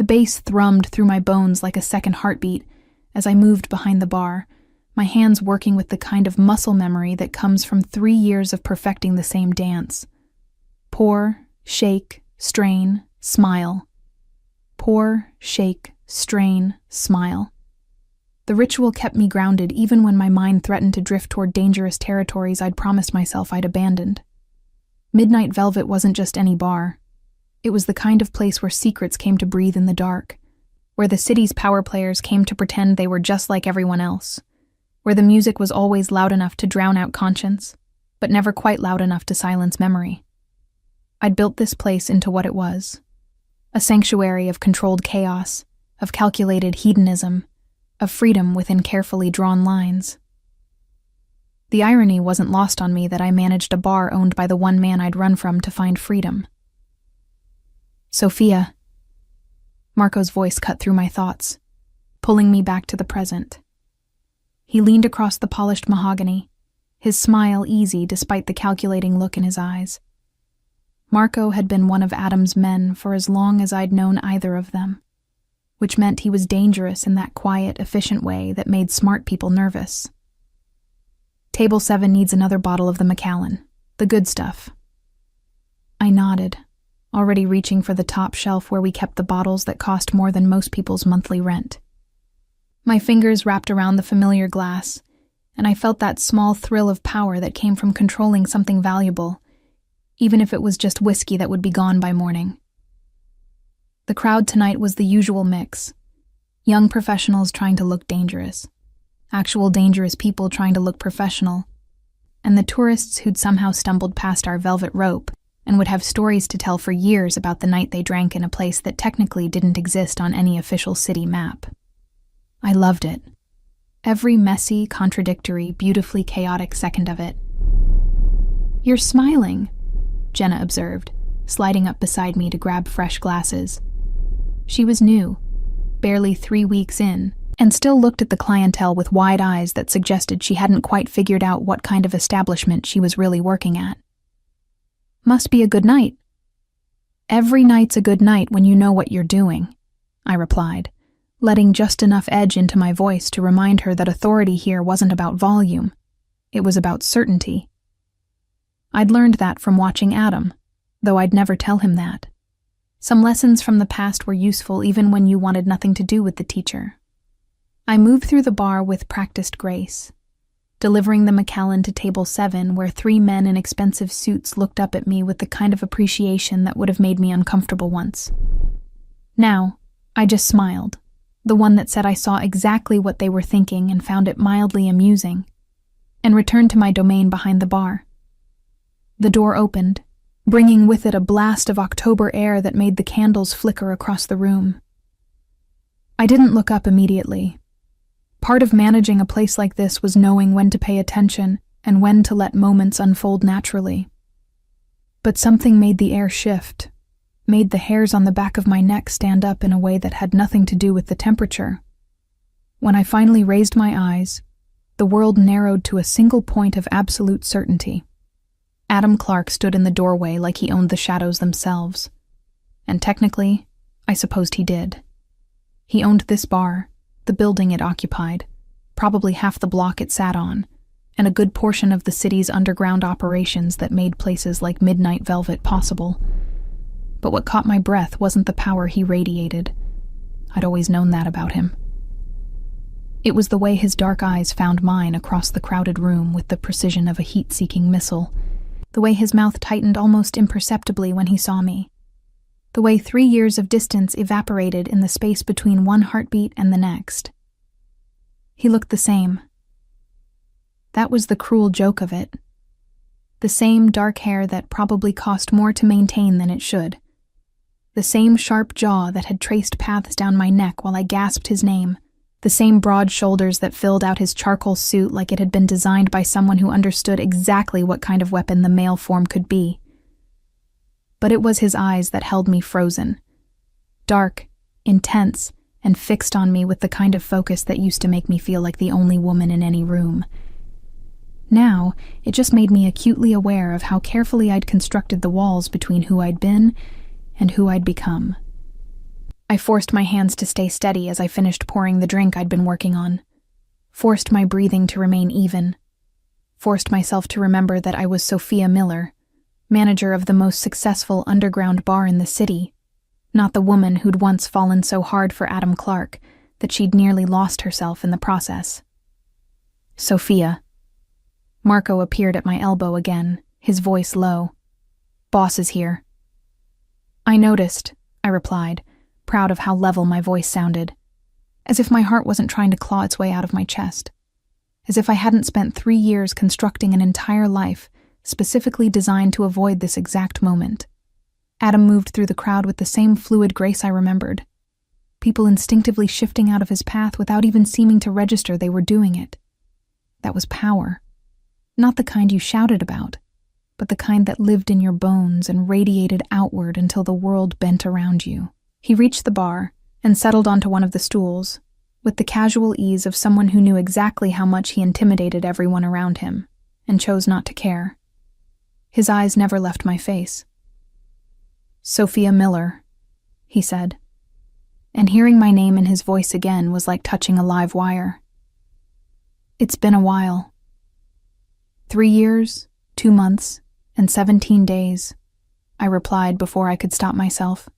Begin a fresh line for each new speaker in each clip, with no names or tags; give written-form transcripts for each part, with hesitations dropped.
The bass thrummed through my bones like a second heartbeat as I moved behind the bar, my hands working with the kind of muscle memory that comes from 3 years of perfecting the same dance. Pour, shake, strain, smile. Pour, shake, strain, smile. The ritual kept me grounded even when my mind threatened to drift toward dangerous territories I'd promised myself I'd abandoned. Midnight Velvet wasn't just any bar. It was the kind of place where secrets came to breathe in the dark, where the city's power players came to pretend they were just like everyone else, where the music was always loud enough to drown out conscience, but never quite loud enough to silence memory. I'd built this place into what it was, a sanctuary of controlled chaos, of calculated hedonism, of freedom within carefully drawn lines. The irony wasn't lost on me that I managed a bar owned by the one man I'd run from to find freedom. Sophia. Marco's voice cut through my thoughts, pulling me back to the present. He leaned across the polished mahogany, his smile easy despite the calculating look in his eyes. Marco had been one of Adam's men for as long as I'd known either of them, which meant he was dangerous in that quiet, efficient way that made smart people nervous. Table 7 needs another bottle of the Macallan, the good stuff. I nodded, already reaching for the top shelf where we kept the bottles that cost more than most people's monthly rent. My fingers wrapped around the familiar glass, and I felt that small thrill of power that came from controlling something valuable, even if it was just whiskey that would be gone by morning. The crowd tonight was the usual mix. Young professionals trying to look dangerous, actual dangerous people trying to look professional, and the tourists who'd somehow stumbled past our velvet rope and would have stories to tell for years about the night they drank in a place that technically didn't exist on any official city map. I loved it. Every messy, contradictory, beautifully chaotic second of it. "You're smiling," Jenna observed, sliding up beside me to grab fresh glasses. She was new, barely 3 weeks in, and still looked at the clientele with wide eyes that suggested she hadn't quite figured out what kind of establishment she was really working at. "Must be a good night." "Every night's a good night when you know what you're doing," I replied, letting just enough edge into my voice to remind her that authority here wasn't about volume. It was about certainty. I'd learned that from watching Adam, though I'd never tell him that. Some lessons from the past were useful even when you wanted nothing to do with the teacher. I moved through the bar with practiced grace, delivering the Macallan to table 7 where 3 men in expensive suits looked up at me with the kind of appreciation that would have made me uncomfortable once. Now, I just smiled, the one that said I saw exactly what they were thinking and found it mildly amusing, and returned to my domain behind the bar. The door opened, bringing with it a blast of October air that made the candles flicker across the room. I didn't look up immediately. Part of managing a place like this was knowing when to pay attention and when to let moments unfold naturally. But something made the air shift, made the hairs on the back of my neck stand up in a way that had nothing to do with the temperature. When I finally raised my eyes, the world narrowed to a single point of absolute certainty. Adam Clark stood in the doorway like he owned the shadows themselves. And technically, I supposed he did. He owned this bar, the building it occupied, probably half the block it sat on, and a good portion of the city's underground operations that made places like Midnight Velvet possible. But what caught my breath wasn't the power he radiated. I'd always known that about him. It was the way his dark eyes found mine across the crowded room with the precision of a heat-seeking missile, the way his mouth tightened almost imperceptibly when he saw me, the way 3 years of distance evaporated in the space between one heartbeat and the next. He looked the same. That was the cruel joke of it. The same dark hair that probably cost more to maintain than it should. The same sharp jaw that had traced paths down my neck while I gasped his name. The same broad shoulders that filled out his charcoal suit like it had been designed by someone who understood exactly what kind of weapon the male form could be. But it was his eyes that held me frozen. Dark, intense, and fixed on me with the kind of focus that used to make me feel like the only woman in any room. Now, it just made me acutely aware of how carefully I'd constructed the walls between who I'd been and who I'd become. I forced my hands to stay steady as I finished pouring the drink I'd been working on, forced my breathing to remain even, forced myself to remember that I was Sophia Miller, manager of the most successful underground bar in the city, not the woman who'd once fallen so hard for Adam Clark that she'd nearly lost herself in the process. Sophia. Marco appeared at my elbow again, his voice low. Boss is here. I noticed, I replied, proud of how level my voice sounded, as if my heart wasn't trying to claw its way out of my chest, as if I hadn't spent 3 years constructing an entire life specifically designed to avoid this exact moment. Adam moved through the crowd with the same fluid grace I remembered, people instinctively shifting out of his path without even seeming to register they were doing it. That was power. Not the kind you shouted about, but the kind that lived in your bones and radiated outward until the world bent around you. He reached the bar and settled onto one of the stools, with the casual ease of someone who knew exactly how much he intimidated everyone around him, and chose not to care. His eyes never left my face. Sophia Miller, he said, and hearing my name in his voice again was like touching a live wire. It's been a while. 3 years, 2 months, and 17 days, I replied before I could stop myself.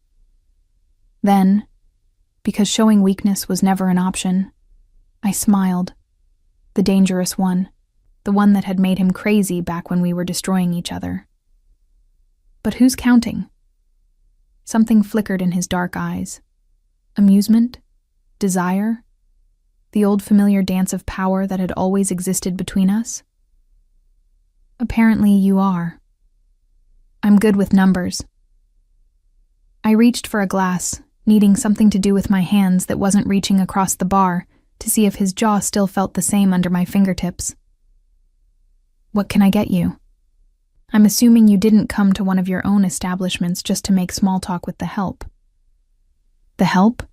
Then, because showing weakness was never an option, I smiled, the dangerous one, the one that had made him crazy back when we were destroying each other. But who's counting? Something flickered in his dark eyes. Amusement? Desire? The old familiar dance of power that had always existed between us? Apparently you are. I'm good with numbers. I reached for a glass, needing something to do with my hands that wasn't reaching across the bar to see if his jaw still felt the same under my fingertips. What can I get you? I'm assuming you didn't come to one of your own establishments just to make small talk with the help. The help?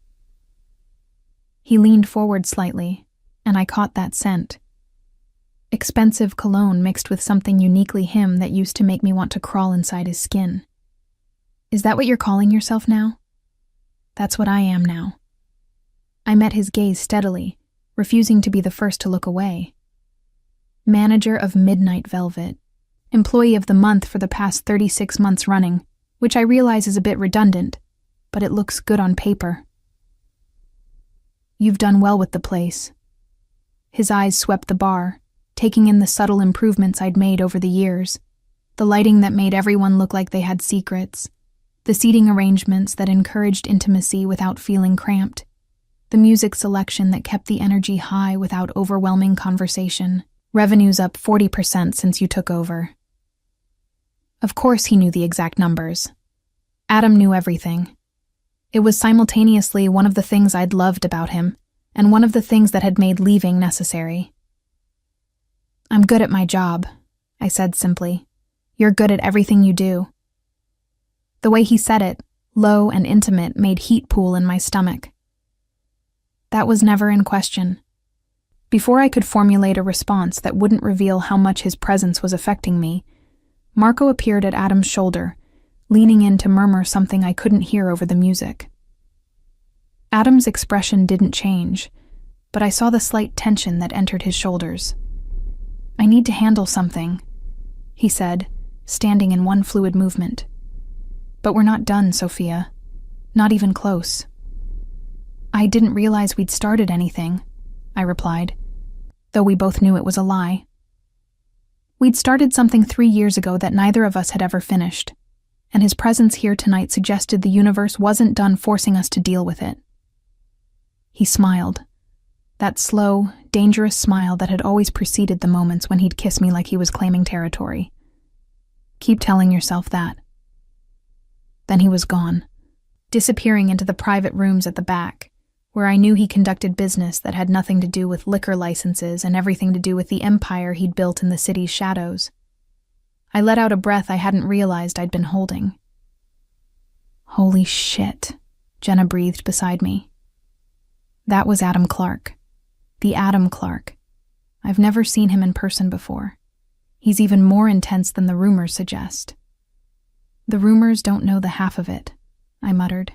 He leaned forward slightly, and I caught that scent. Expensive cologne mixed with something uniquely him that used to make me want to crawl inside his skin. Is that what you're calling yourself now? That's what I am now. I met his gaze steadily, refusing to be the first to look away. Manager of Midnight Velvet, employee of the month for the past 36 months running, which I realize is a bit redundant, but it looks good on paper. You've done well with the place. His eyes swept the bar, taking in the subtle improvements I'd made over the years, the lighting that made everyone look like they had secrets, the seating arrangements that encouraged intimacy without feeling cramped, the music selection that kept the energy high without overwhelming conversation. Revenue's up 40% since you took over. Of course he knew the exact numbers. Adam knew everything. It was simultaneously one of the things I'd loved about him, and one of the things that had made leaving necessary. I'm good at my job, I said simply. You're good at everything you do. The way he said it, low and intimate, made heat pool in my stomach. That was never in question. Before I could formulate a response that wouldn't reveal how much his presence was affecting me, Marco appeared at Adam's shoulder, leaning in to murmur something I couldn't hear over the music. Adam's expression didn't change, but I saw the slight tension that entered his shoulders. I need to handle something, he said, standing in one fluid movement. But we're not done, Sophia. Not even close. I didn't realize we'd started anything, I replied, though we both knew it was a lie. We'd started something 3 years ago that neither of us had ever finished, and his presence here tonight suggested the universe wasn't done forcing us to deal with it. He smiled, that slow, dangerous smile that had always preceded the moments when he'd kiss me like he was claiming territory. Keep telling yourself that. Then he was gone, disappearing into the private rooms at the back, where I knew he conducted business that had nothing to do with liquor licenses and everything to do with the empire he'd built in the city's shadows. I let out a breath I hadn't realized I'd been holding. Holy shit, Jenna breathed beside me. That was Adam Clark. The Adam Clark. I've never seen him in person before. He's even more intense than the rumors suggest. The rumors don't know the half of it, I muttered.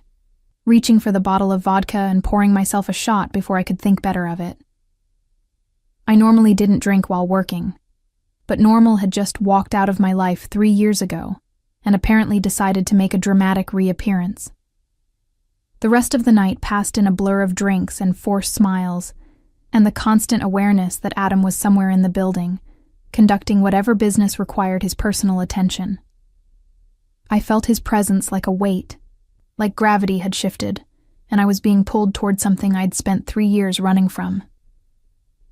reaching for the bottle of vodka and pouring myself a shot before I could think better of it. I normally didn't drink while working, but Normal had just walked out of my life 3 years ago and apparently decided to make a dramatic reappearance. The rest of the night passed in a blur of drinks and forced smiles, and the constant awareness that Adam was somewhere in the building, conducting whatever business required his personal attention. I felt his presence like a weight, like gravity had shifted, and I was being pulled toward something I'd spent 3 years running from.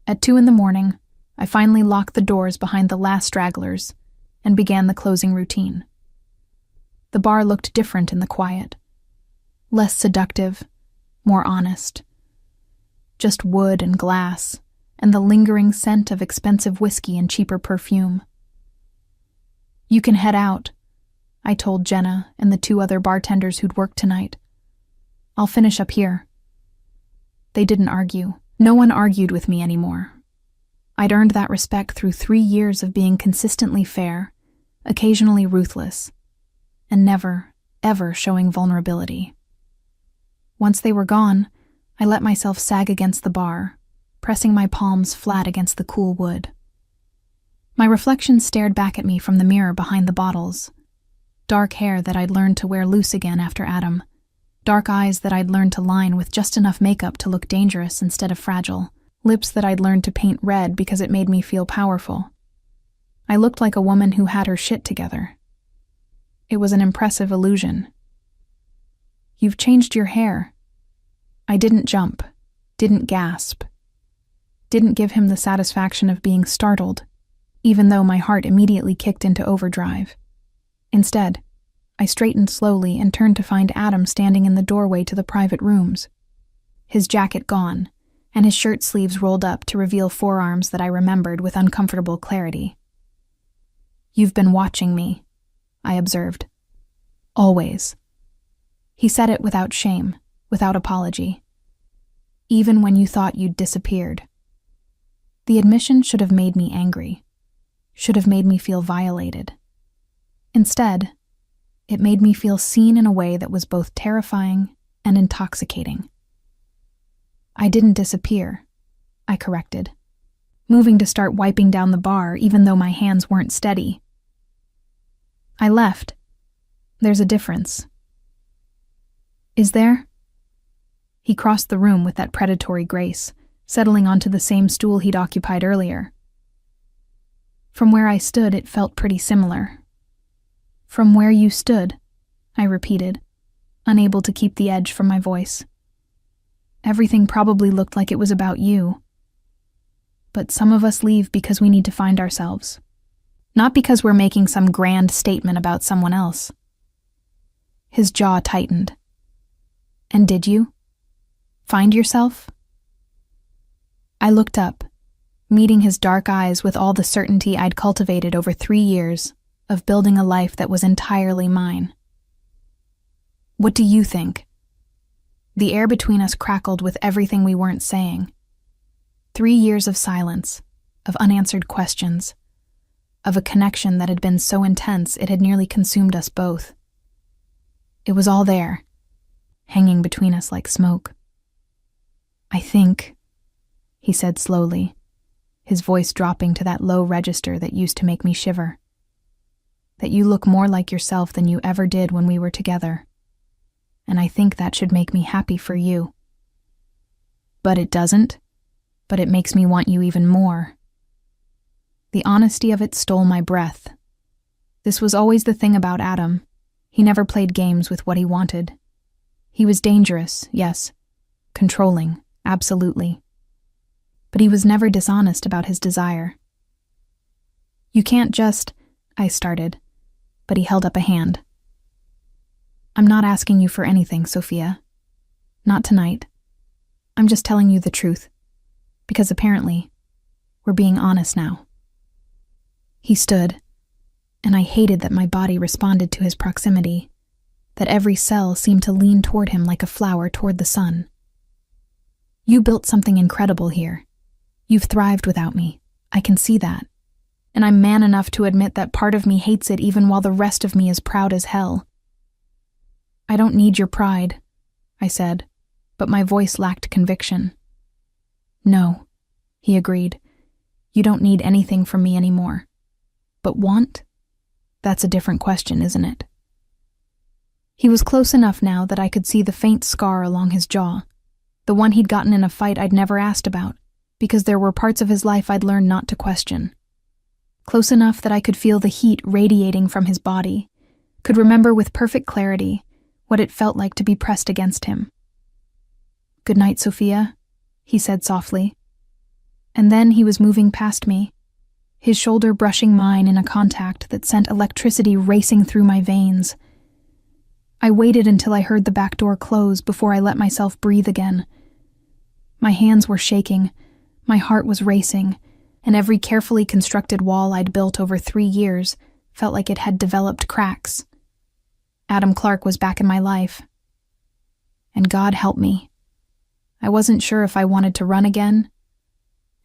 At 2 a.m, I finally locked the doors behind the last stragglers and began the closing routine. The bar looked different in the quiet. Less seductive, more honest. Just wood and glass, and the lingering scent of expensive whiskey and cheaper perfume. "You can head out," I told Jenna and the 2 other bartenders who'd worked tonight. "I'll finish up here." They didn't argue. No one argued with me anymore. I'd earned that respect through 3 years of being consistently fair, occasionally ruthless, and never, ever showing vulnerability. Once they were gone, I let myself sag against the bar, pressing my palms flat against the cool wood. My reflection stared back at me from the mirror behind the bottles. Dark hair that I'd learned to wear loose again after Adam. Dark eyes that I'd learned to line with just enough makeup to look dangerous instead of fragile. Lips that I'd learned to paint red because it made me feel powerful. I looked like a woman who had her shit together. It was an impressive illusion. "You've changed your hair." I didn't jump, didn't gasp, didn't give him the satisfaction of being startled, even though my heart immediately kicked into overdrive. Instead, I straightened slowly and turned to find Adam standing in the doorway to the private rooms. His jacket gone, and his shirt sleeves rolled up to reveal forearms that I remembered with uncomfortable clarity. "You've been watching me," I observed. "Always." He said it without shame, without apology. "Even when you thought you'd disappeared." The admission should have made me angry, should have made me feel violated. Instead, it made me feel seen in a way that was both terrifying and intoxicating. "I didn't disappear," I corrected, moving to start wiping down the bar even though my hands weren't steady. "I left. There's a difference." "Is there?" He crossed the room with that predatory grace, settling onto the same stool he'd occupied earlier. From where I stood, it felt pretty similar. "From where you stood," I repeated, unable to keep the edge from my voice. "Everything probably looked like it was about you. But some of us leave because we need to find ourselves. Not because we're making some grand statement about someone else." His jaw tightened. "And did you? Find yourself?" I looked up, meeting his dark eyes with all the certainty I'd cultivated over 3 years of building a life that was entirely mine. "What do you think?" The air between us crackled with everything we weren't saying. 3 years of silence, of unanswered questions, of a connection that had been so intense it had nearly consumed us both. It was all there, hanging between us like smoke. "I think," he said slowly, his voice dropping to that low register that used to make me shiver, "that you look more like yourself than you ever did when we were together. And I think that should make me happy for you." "But it doesn't. But it makes me want you even more." The honesty of it stole my breath. This was always the thing about Adam. He never played games with what he wanted. He was dangerous, yes. Controlling, absolutely. But he was never dishonest about his desire. "You can't just," I started, but he held up a hand. "I'm not asking you for anything, Sophia. Not tonight. I'm just telling you the truth, because apparently, we're being honest now." He stood, and I hated that my body responded to his proximity, that every cell seemed to lean toward him like a flower toward the sun. "You built something incredible here. You've thrived without me. I can see that. And I'm man enough to admit that part of me hates it even while the rest of me is proud as hell. I don't need your pride. I said, but my voice lacked conviction. No, he agreed. You don't need anything from me anymore. But want? That's a different question, isn't it? He was close enough now that I could see the faint scar along his jaw, the one he'd gotten in a fight I'd never asked about, because there were parts of his life I'd learned not to question. Close enough that I could feel the heat radiating from his body, could remember with perfect clarity what it felt like to be pressed against him. "Good night, Sophia," he said softly. And then he was moving past me, his shoulder brushing mine in a contact that sent electricity racing through my veins. I waited until I heard the back door close before I let myself breathe again. My hands were shaking, my heart was racing, and every carefully constructed wall I'd built over 3 years felt like it had developed cracks. Adam Clark was back in my life. And God help me. I wasn't sure if I wanted to run again,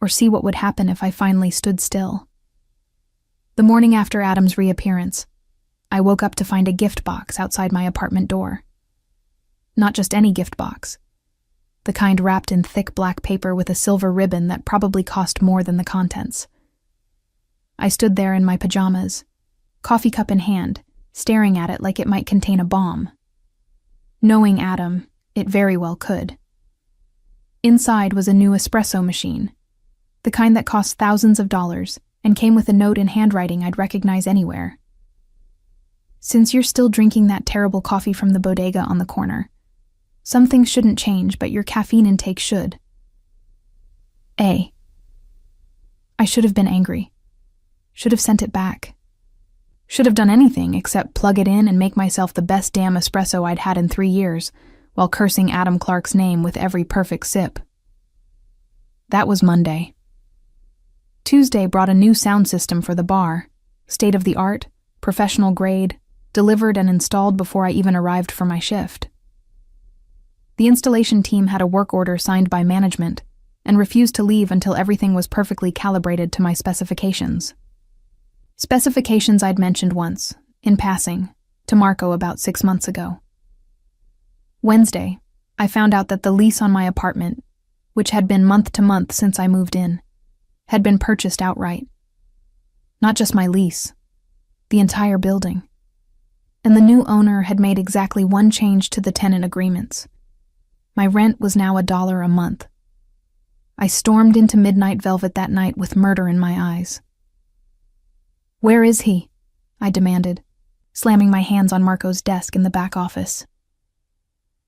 or see what would happen if I finally stood still. The morning after Adam's reappearance, I woke up to find a gift box outside my apartment door. Not just any gift box. The kind wrapped in thick black paper with a silver ribbon that probably cost more than the contents. I stood there in my pajamas, coffee cup in hand, staring at it like it might contain a bomb. Knowing Adam, it very well could. Inside was a new espresso machine, the kind that cost thousands of dollars and came with a note in handwriting I'd recognize anywhere. "Since you're still drinking that terrible coffee from the bodega on the corner, some things shouldn't change, but your caffeine intake should. I should have been angry. Should have sent it back. Should have done anything except plug it in and make myself the best damn espresso I'd had in 3 years, while cursing Adam Clark's name with every perfect sip. That was Monday. Tuesday brought a new sound system for the bar, state-of-the-art, professional grade, delivered and installed before I even arrived for my shift. The installation team had a work order signed by management and refused to leave until everything was perfectly calibrated to my specifications. Specifications I'd mentioned once, in passing, to Marco about 6 months ago. Wednesday, I found out that the lease on my apartment, which had been month to month since I moved in, had been purchased outright. Not just my lease, the entire building. And the new owner had made exactly one change to the tenant agreements. My rent was now $1 a month. I stormed into Midnight Velvet that night with murder in my eyes. "Where is he?" I demanded, slamming my hands on Marco's desk in the back office.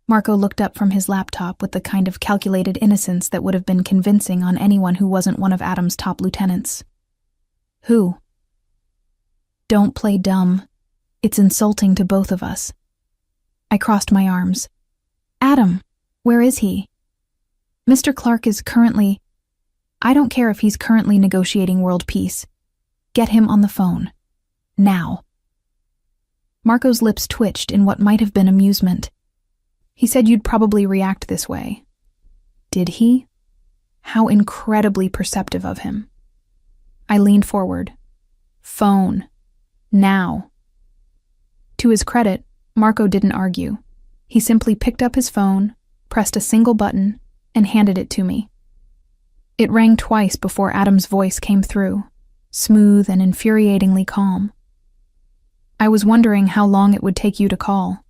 Marco looked up from his laptop with the kind of calculated innocence that would have been convincing on anyone who wasn't one of Adam's top lieutenants. "Who?" "Don't play dumb. It's insulting to both of us." I crossed my arms. "Adam, where is he?" "Mr. Clark is currently—" "I don't care if he's currently negotiating world peace. Get him on the phone. Now." Marco's lips twitched in what might have been amusement. He said you'd probably react this way. Did he? How incredibly perceptive of him. I leaned forward. "Phone. Now." To his credit, Marco didn't argue. He simply picked up his phone, pressed a single button, and handed it to me. It rang twice before Adam's voice came through, smooth and infuriatingly calm. "I was wondering how long it would take you to call."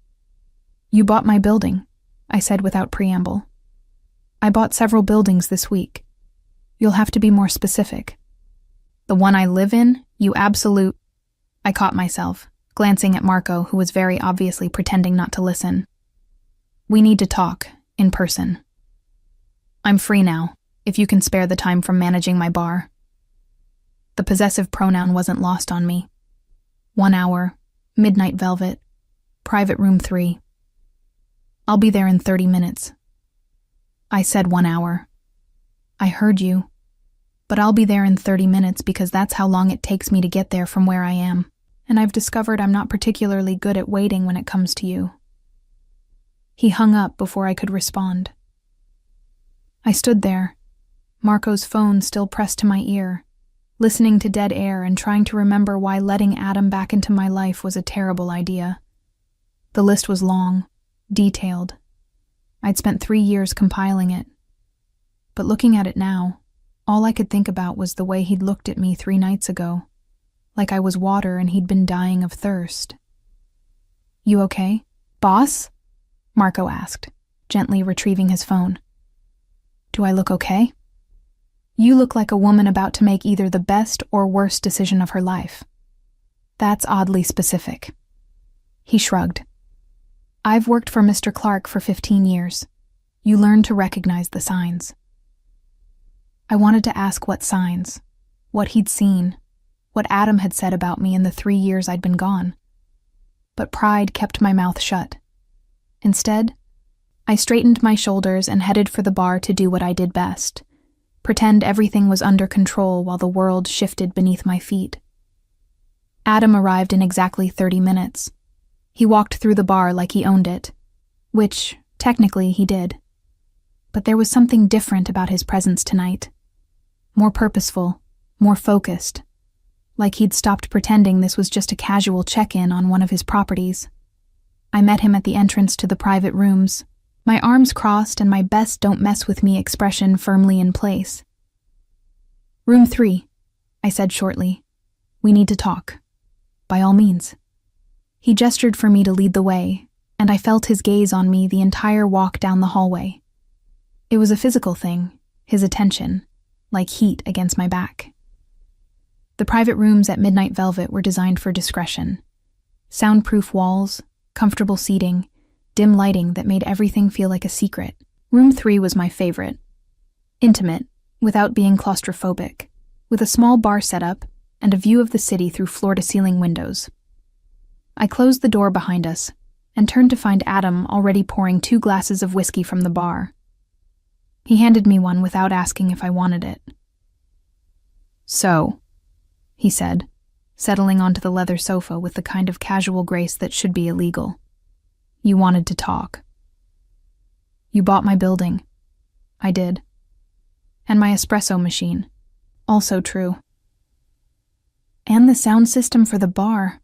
"You bought my building," I said without preamble. "I bought several buildings this week. You'll have to be more specific." "The one I live in, you absolute—" I caught myself, glancing at Marco, who was very obviously pretending not to listen. "We need to talk, in person. I'm free now, if you can spare the time from managing my bar." The possessive pronoun wasn't lost on me. 1 hour, Midnight Velvet, private room 3. "I'll be there in 30 minutes. I said 1 hour. "I heard you. But I'll be there in 30 minutes because that's how long it takes me to get there from where I am, and I've discovered I'm not particularly good at waiting when it comes to you." He hung up before I could respond. I stood there, Marco's phone still pressed to my ear, listening to dead air and trying to remember why letting Adam back into my life was a terrible idea. The list was long, detailed. I'd spent 3 years compiling it. But looking at it now, all I could think about was the way he'd looked at me 3 nights ago, like I was water and he'd been dying of thirst. "You okay, boss?" Marco asked, gently retrieving his phone. "Do I look okay?" "You look like a woman about to make either the best or worst decision of her life. That's oddly specific." He shrugged. "I've worked for Mr. Clark for 15 years. You learn to recognize the signs." I wanted to ask what signs, what he'd seen, what Adam had said about me in the 3 years I'd been gone. But pride kept my mouth shut. Instead, I straightened my shoulders and headed for the bar to do what I did best, pretend everything was under control while the world shifted beneath my feet. Adam arrived in exactly 30 minutes. He walked through the bar like he owned it, which, technically, he did. But there was something different about his presence tonight. More purposeful, more focused, like he'd stopped pretending this was just a casual check-in on one of his properties. I met him at the entrance to the private rooms, my arms crossed and my best don't mess with me expression firmly in place. "Room 3, I said shortly. "We need to talk." "By all means." He gestured for me to lead the way, and I felt his gaze on me the entire walk down the hallway. It was a physical thing, his attention, like heat against my back. The private rooms at Midnight Velvet were designed for discretion. Soundproof walls, comfortable seating, dim lighting that made everything feel like a secret. Room 3 was my favorite. Intimate, without being claustrophobic, with a small bar setup and a view of the city through floor-to-ceiling windows. I closed the door behind us and turned to find Adam already pouring 2 glasses of whiskey from the bar. He handed me one without asking if I wanted it. "So," he said, settling onto the leather sofa with the kind of casual grace that should be illegal. "You wanted to talk." "You bought my building." "I did. And my espresso machine." "Also true." "And the sound system for the bar."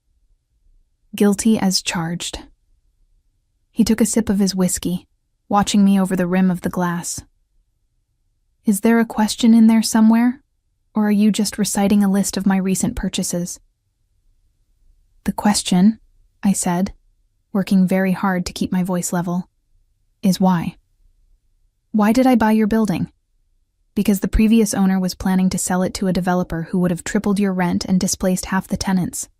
Guilty as charged. He took a sip of his whiskey, watching me over the rim of the glass. "Is there a question in there somewhere, or are you just reciting a list of my recent purchases?" "The question," I said, working very hard to keep my voice level, "is why. Why did I buy your building? Because the previous owner was planning to sell it to a developer who would have tripled your rent and displaced half the tenants,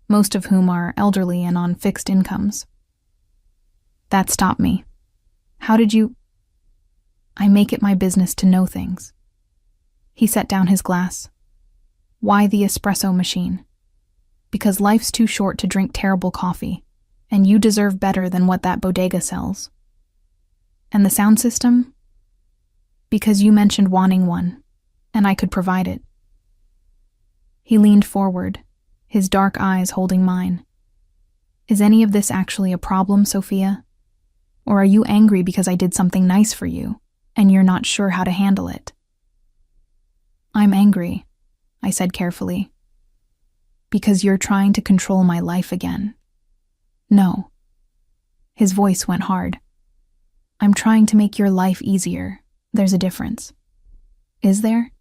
most of whom are elderly and on fixed incomes. That stopped me. How did you... I make it my business to know things." He set down his glass. "Why the espresso machine? Because life's too short to drink terrible coffee, and you deserve better than what that bodega sells. And the sound system? Because you mentioned wanting one, and I could provide it." He leaned forward, his dark eyes holding mine. "Is any of this actually a problem, Sophia? Or are you angry because I did something nice for you, and you're not sure how to handle it?" "I'm angry," I said carefully. "Because you're trying to control my life again." "No." His voice went hard. "I'm trying to make your life easier. There's a difference." "Is there?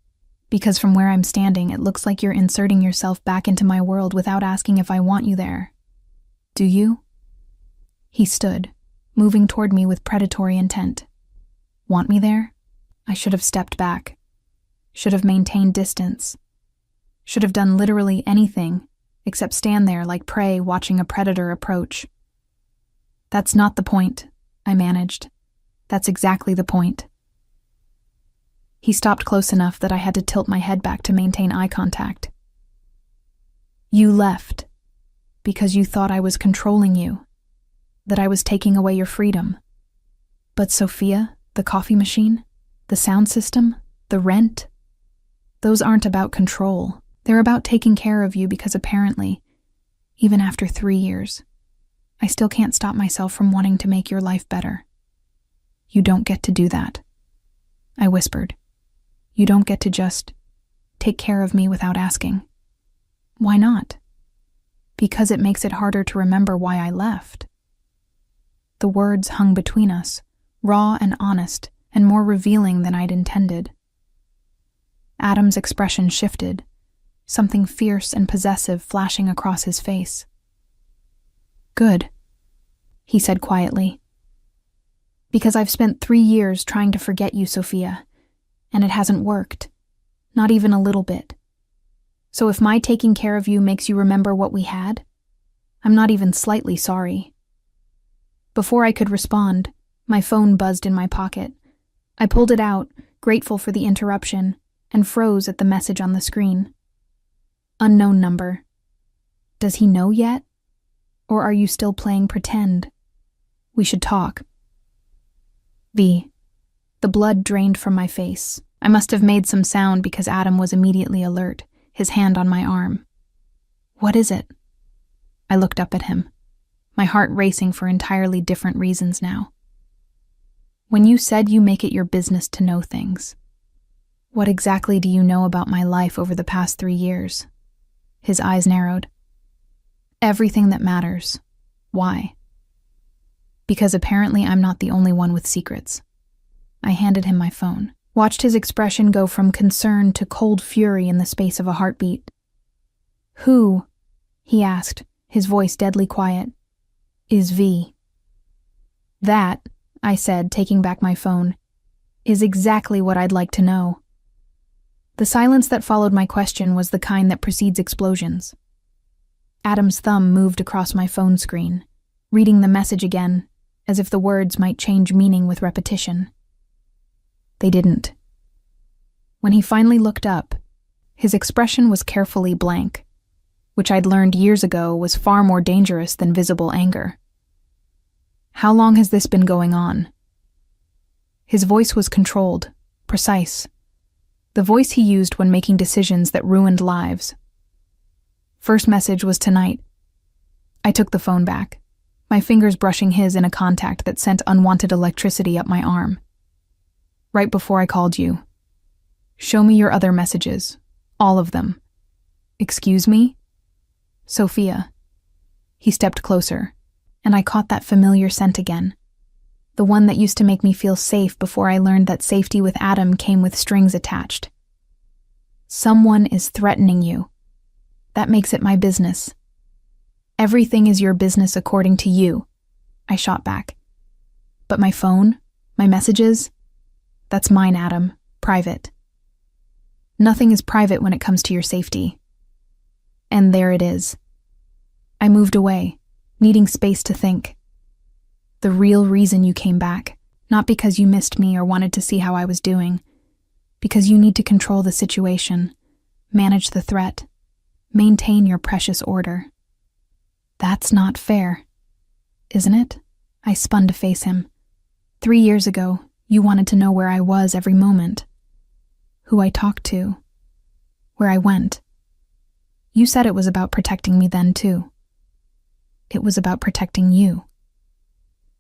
Because from where I'm standing, it looks like you're inserting yourself back into my world without asking if I want you there. Do you?" He stood, moving toward me with predatory intent. Want me there? I should have stepped back. Should have maintained distance. Should have done literally anything except stand there like prey watching a predator approach. "That's not the point," I managed. "That's exactly the point." He stopped close enough that I had to tilt my head back to maintain eye contact. "You left because you thought I was controlling you, that I was taking away your freedom. But Sophia, the coffee machine, the sound system, the rent, those aren't about control. They're about taking care of you because apparently, even after 3 years, I still can't stop myself from wanting to make your life better. You don't get to do that." I whispered. "You don't get to just take care of me without asking." "Why not?" "Because it makes it harder to remember why I left." The words hung between us, raw and honest, and more revealing than I'd intended. Adam's expression shifted, something fierce and possessive flashing across his face. "Good," he said quietly. "Because I've spent 3 years trying to forget you, Sophia, and it hasn't worked. Not even a little bit. So if my taking care of you makes you remember what we had, I'm not even slightly sorry." Before I could respond, my phone buzzed in my pocket. I pulled it out, grateful for the interruption, and froze at the message on the screen. "Unknown number. Does he know yet? Or are you still playing pretend? We should talk." V. The blood drained from my face. I must have made some sound because Adam was immediately alert, his hand on my arm. "What is it?" I looked up at him, my heart racing for entirely different reasons now. "When you said you make it your business to know things, what exactly do you know about my life over the past 3 years? His eyes narrowed. "Everything that matters. Why?" "Because apparently I'm not the only one with secrets." I handed him my phone, watched his expression go from concern to cold fury in the space of a heartbeat. "Who," he asked, his voice deadly quiet, "is V?" "That," I said, taking back my phone, "is exactly what I'd like to know." The silence that followed my question was the kind that precedes explosions. Adam's thumb moved across my phone screen, reading the message again, as if the words might change meaning with repetition. They didn't. When he finally looked up, his expression was carefully blank, which I'd learned years ago was far more dangerous than visible anger. "How long has this been going on?" His voice was controlled, precise, the voice he used when making decisions that ruined lives. "First message was tonight." I took the phone back, my fingers brushing his in a contact that sent unwanted electricity up my arm. "Right before I called you. Show me your other messages. All of them." "Excuse me?" "Sophia." He stepped closer, and I caught that familiar scent again. The one that used to make me feel safe before I learned that safety with Adam came with strings attached. "Someone is threatening you. That makes it my business." "Everything is your business according to you," I shot back. "But my phone, my messages, that's mine, Adam, private." "Nothing is private when it comes to your safety." And there it is. I moved away, needing space to think. "The real reason you came back, not because you missed me or wanted to see how I was doing, because you need to control the situation, manage the threat, maintain your precious order." "That's not fair, isn't it?" I spun to face him. 3 years ago, you wanted to know where I was every moment, who I talked to, where I went. You said it was about protecting me then, too. It was about protecting you.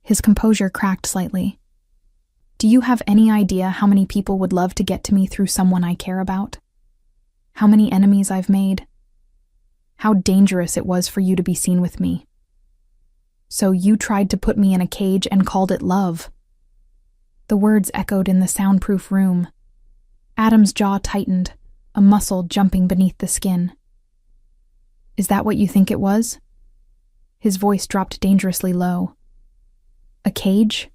His composure cracked slightly. "Do you have any idea how many people would love to get to me through someone I care about? How many enemies I've made? How dangerous it was for you to be seen with me? So you tried to put me in a cage and called it love." The words echoed in the soundproof room. Adam's jaw tightened, a muscle jumping beneath the skin. "Is that what you think it was?" His voice dropped dangerously low. "A cage?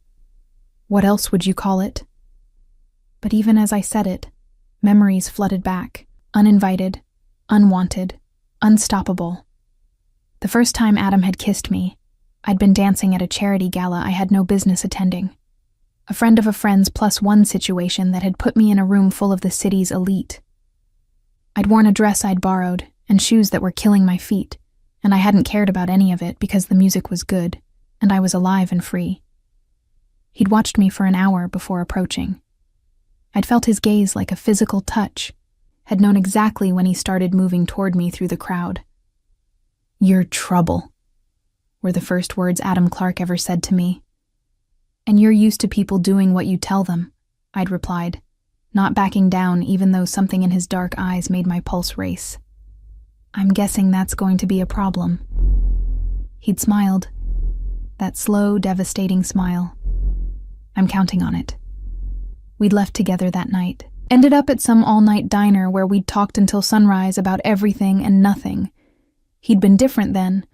What else would you call it?" But even as I said it, memories flooded back, uninvited, unwanted, unstoppable. The first time Adam had kissed me, I'd been dancing at a charity gala I had no business attending. A friend of a friend's +1 situation that had put me in a room full of the city's elite. I'd worn a dress I'd borrowed and shoes that were killing my feet, and I hadn't cared about any of it because the music was good, and I was alive and free. He'd watched me for an hour before approaching. I'd felt his gaze like a physical touch, had known exactly when he started moving toward me through the crowd. "You're trouble," were the first words Adam Clark ever said to me. "And you're used to people doing what you tell them," I'd replied, not backing down even though something in his dark eyes made my pulse race. "I'm guessing that's going to be a problem." He'd smiled, that slow, devastating smile. I'm counting on it. We'd left together that night. Ended up at some all-night diner where we'd talked until sunrise about everything and nothing. He'd been different then.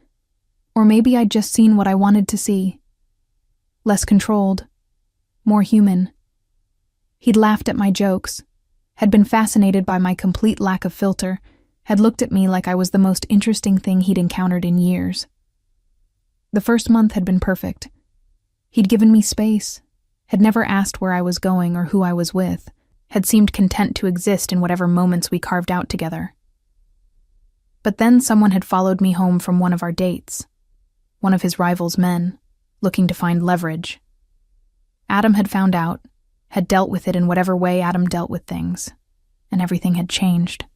Or maybe I'd just seen what I wanted to see. Less controlled. More human. He'd laughed at my jokes, had been fascinated by my complete lack of filter, had looked at me like I was the most interesting thing he'd encountered in years. The first month had been perfect. He'd given me space, had never asked where I was going or who I was with, had seemed content to exist in whatever moments we carved out together. But then someone had followed me home from one of our dates, one of his rival's men, looking to find leverage. Adam had found out, had dealt with it in whatever way Adam dealt with things, and everything had changed.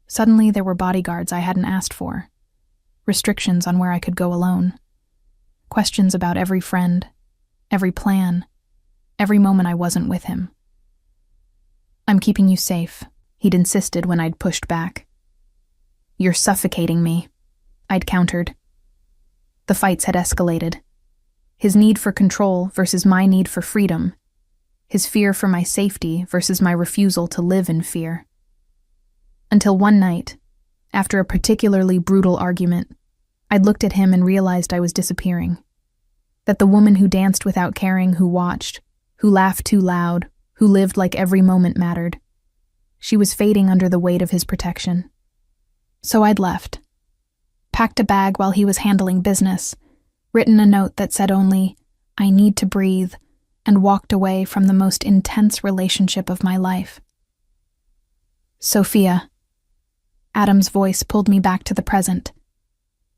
Suddenly there were bodyguards I hadn't asked for, restrictions on where I could go alone, questions about every friend, every plan, every moment I wasn't with him. "I'm keeping you safe," he'd insisted when I'd pushed back. "You're suffocating me," I'd countered. The fights had escalated. His need for control versus my need for freedom. His fear for my safety versus my refusal to live in fear. Until one night, after a particularly brutal argument, I'd looked at him and realized I was disappearing. That the woman who danced without caring, who watched, who laughed too loud, who lived like every moment mattered, she was fading under the weight of his protection. So I'd left. Packed a bag while he was handling business, written a note that said only, "I need to breathe," and walked away from the most intense relationship of my life. "Sophia." Adam's voice pulled me back to the present.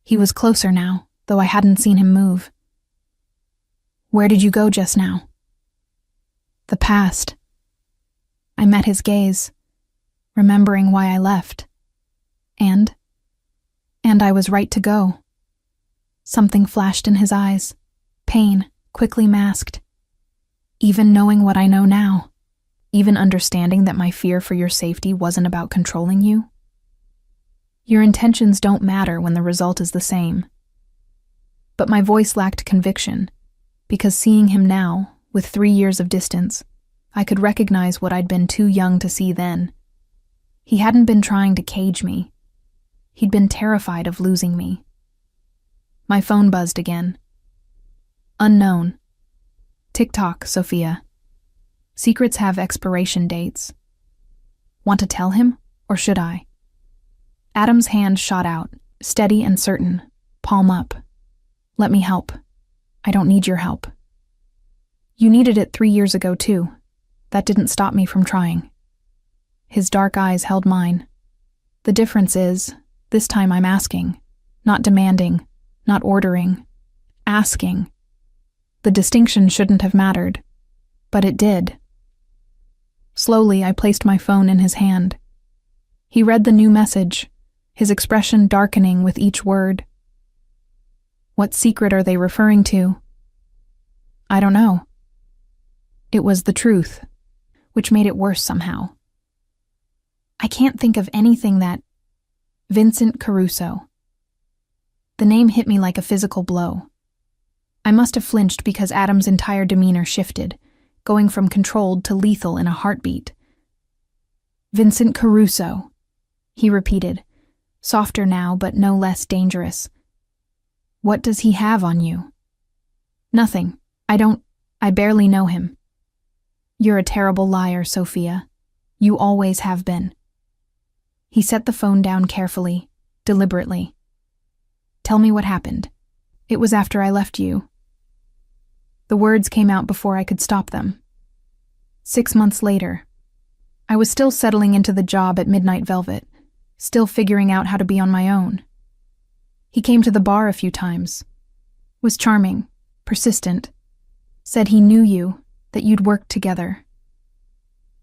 He was closer now, though I hadn't seen him move. "Where did you go just now?" "The past." I met his gaze, remembering why I left. And I was right to go. Something flashed in his eyes, pain, quickly masked. Even knowing what I know now, even understanding that my fear for your safety wasn't about controlling you. Your intentions don't matter when the result is the same. But my voice lacked conviction, because seeing him now, with 3 years of distance, I could recognize what I'd been too young to see then. He hadn't been trying to cage me. He'd been terrified of losing me. My phone buzzed again. Unknown. TikTok, Sophia. Secrets have expiration dates. Want to tell him, or should I? Adam's hand shot out, steady and certain, palm up. "Let me help. I don't need your help." "You needed it 3 years ago, too. That didn't stop me from trying." His dark eyes held mine. "The difference is, this time I'm asking, not demanding, not ordering. Asking. The distinction shouldn't have mattered, but it did." Slowly, I placed my phone in his hand. He read the new message, his expression darkening with each word. "What secret are they referring to?" "I don't know." It was the truth, which made it worse somehow. I can't think of anything that... Vincent Caruso. The name hit me like a physical blow. I must have flinched because Adam's entire demeanor shifted, going from controlled to lethal in a heartbeat. "Vincent Caruso," he repeated, softer now but no less dangerous. "What does he have on you?" "Nothing. I barely know him." "You're a terrible liar, Sophia. You always have been." He set the phone down carefully, deliberately. "Tell me what happened. It was after I left you." The words came out before I could stop them. 6 months later. I was still settling into the job at Midnight Velvet, still figuring out how to be on my own. He came to the bar a few times. Was charming, persistent. Said he knew you, that you'd worked together.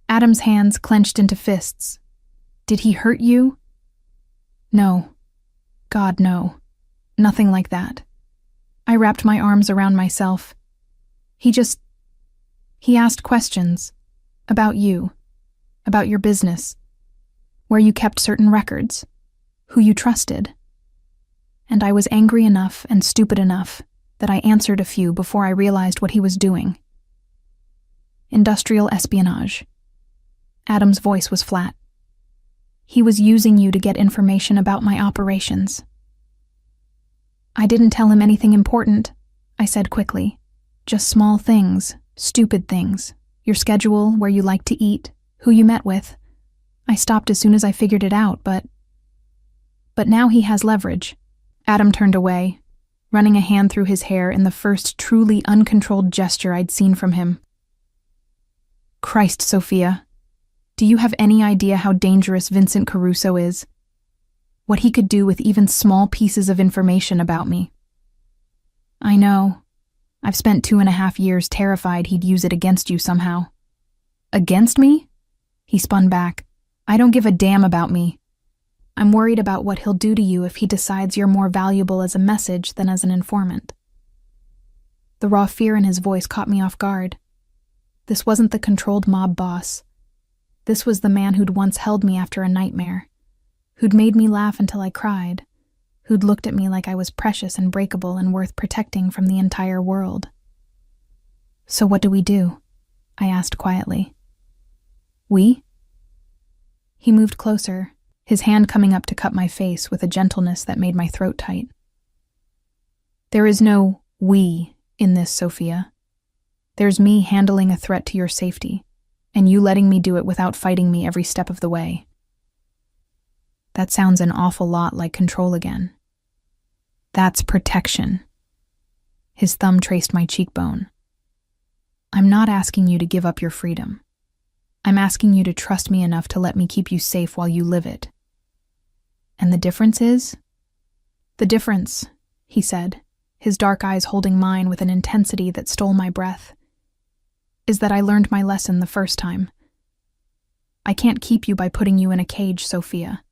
Adam's hands clenched into fists. "Did he hurt you?" "No. God, no. Nothing like that." I wrapped my arms around myself. He asked questions. About you. About your business. Where you kept certain records. Who you trusted. And I was angry enough and stupid enough that I answered a few before I realized what he was doing. Industrial espionage. Adam's voice was flat. He was using you to get information about my operations. I didn't tell him anything important, I said quickly. Just small things, stupid things. Your schedule, where you like to eat, who you met with. I stopped as soon as I figured it out, but now he has leverage. Adam turned away, running a hand through his hair in the first truly uncontrolled gesture I'd seen from him. Christ, Sophia. Do you have any idea how dangerous Vincent Caruso is? What he could do with even small pieces of information about me? I know. I've spent 2.5 years terrified he'd use it against you somehow. Against me? He spun back. I don't give a damn about me. I'm worried about what he'll do to you if he decides you're more valuable as a message than as an informant. The raw fear in his voice caught me off guard. This wasn't the controlled mob boss. This was the man who'd once held me after a nightmare, who'd made me laugh until I cried, who'd looked at me like I was precious and breakable and worth protecting from the entire world. So what do we do? I asked quietly. We? He moved closer, his hand coming up to cup my face with a gentleness that made my throat tight. There is no we in this, Sophia. There's me handling a threat to your safety, and you letting me do it without fighting me every step of the way. That sounds an awful lot like control again. That's protection. His thumb traced my cheekbone. I'm not asking you to give up your freedom. I'm asking you to trust me enough to let me keep you safe while you live it. And the difference is? The difference, he said, his dark eyes holding mine with an intensity that stole my breath, is that I learned my lesson the first time. I can't keep you by putting you in a cage, Sophia.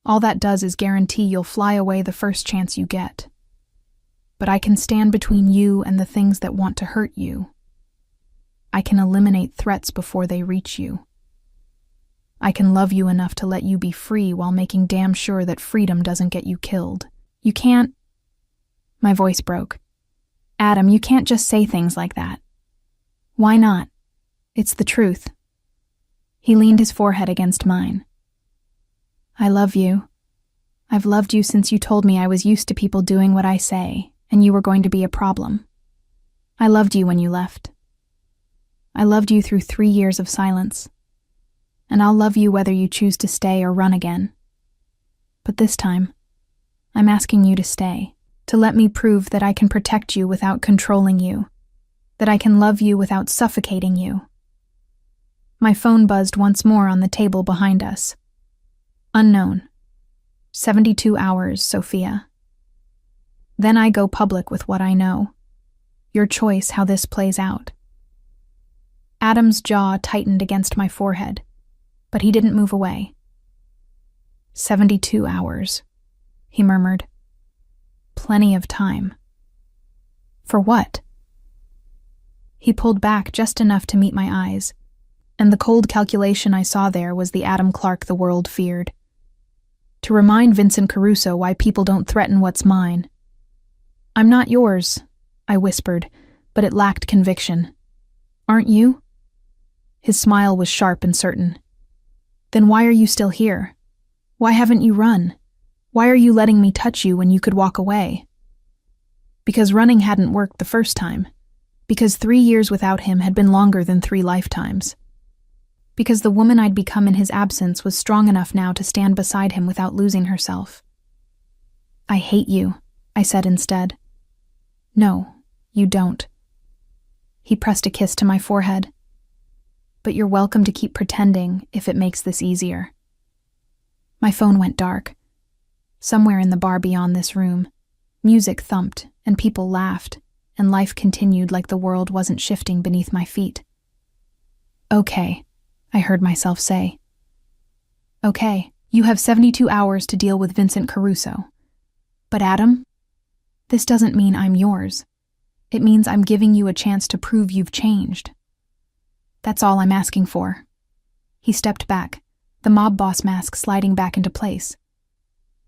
All that does is guarantee you'll fly away the first chance you get. But I can stand between you and the things that want to hurt you. I can eliminate threats before they reach you. I can love you enough to let you be free while making damn sure that freedom doesn't get you killed. You can't... My voice broke. Adam, you can't just say things like that. Why not? It's the truth. He leaned his forehead against mine. I love you. I've loved you since you told me I was used to people doing what I say, and you were going to be a problem. I loved you when you left. I loved you through 3 years of silence. And I'll love you whether you choose to stay or run again. But this time, I'm asking you to stay, to let me prove that I can protect you without controlling you, that I can love you without suffocating you. My phone buzzed once more on the table behind us. Unknown. 72 hours, Sophia. Then I go public with what I know. Your choice how this plays out. Adam's jaw tightened against my forehead, but he didn't move away. 72 hours, he murmured. Plenty of time. For what? He pulled back just enough to meet my eyes, and the cold calculation I saw there was the Adam Clark the world feared. To remind Vincent Caruso why people don't threaten what's mine. I'm not yours, I whispered, but it lacked conviction. Aren't you? His smile was sharp and certain. Then why are you still here? Why haven't you run? Why are you letting me touch you when you could walk away? Because running hadn't worked the first time. Because 3 years without him had been longer than 3 lifetimes. Because the woman I'd become in his absence was strong enough now to stand beside him without losing herself. I hate you, I said instead. No, you don't. He pressed a kiss to my forehead. But you're welcome to keep pretending if it makes this easier. My phone went dark. Somewhere in the bar beyond this room, music thumped and people laughed, and life continued like the world wasn't shifting beneath my feet. Okay, I heard myself say. Okay, you have 72 hours to deal with Vincent Caruso. But Adam, this doesn't mean I'm yours. It means I'm giving you a chance to prove you've changed. That's all I'm asking for. He stepped back, the mob boss mask sliding back into place.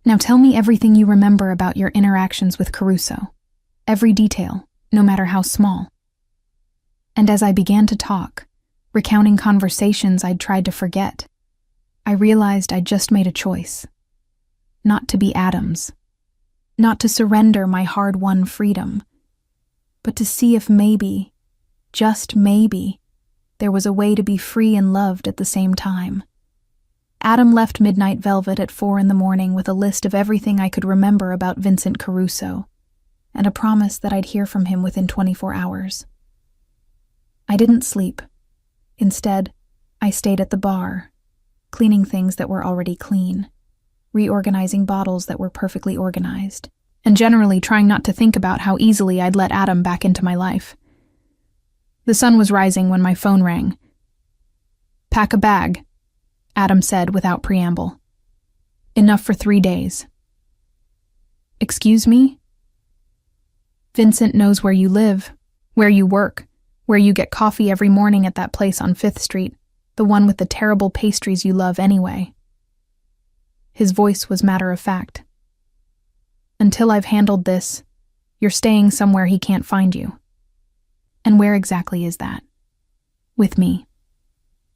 Now tell me everything you remember about your interactions with Caruso. Every detail, no matter how small. And as I began to talk, recounting conversations I'd tried to forget, I realized I'd just made a choice. Not to be Adam's. Not to surrender my hard-won freedom, but to see if maybe, just maybe, there was a way to be free and loved at the same time. Adam left Midnight Velvet at 4 a.m. with a list of everything I could remember about Vincent Caruso, and a promise that I'd hear from him within 24 hours. I didn't sleep. Instead, I stayed at the bar, cleaning things that were already clean, reorganizing bottles that were perfectly organized, and generally trying not to think about how easily I'd let Adam back into my life. The sun was rising when my phone rang. "Pack a bag," Adam said without preamble. "Enough for 3 days." "Excuse me?" "Vincent knows where you live, where you work, where you get coffee every morning at that place on 5th Street, the one with the terrible pastries you love anyway." His voice was matter-of-fact. "Until I've handled this, you're staying somewhere he can't find you." "And where exactly is that?" "With me."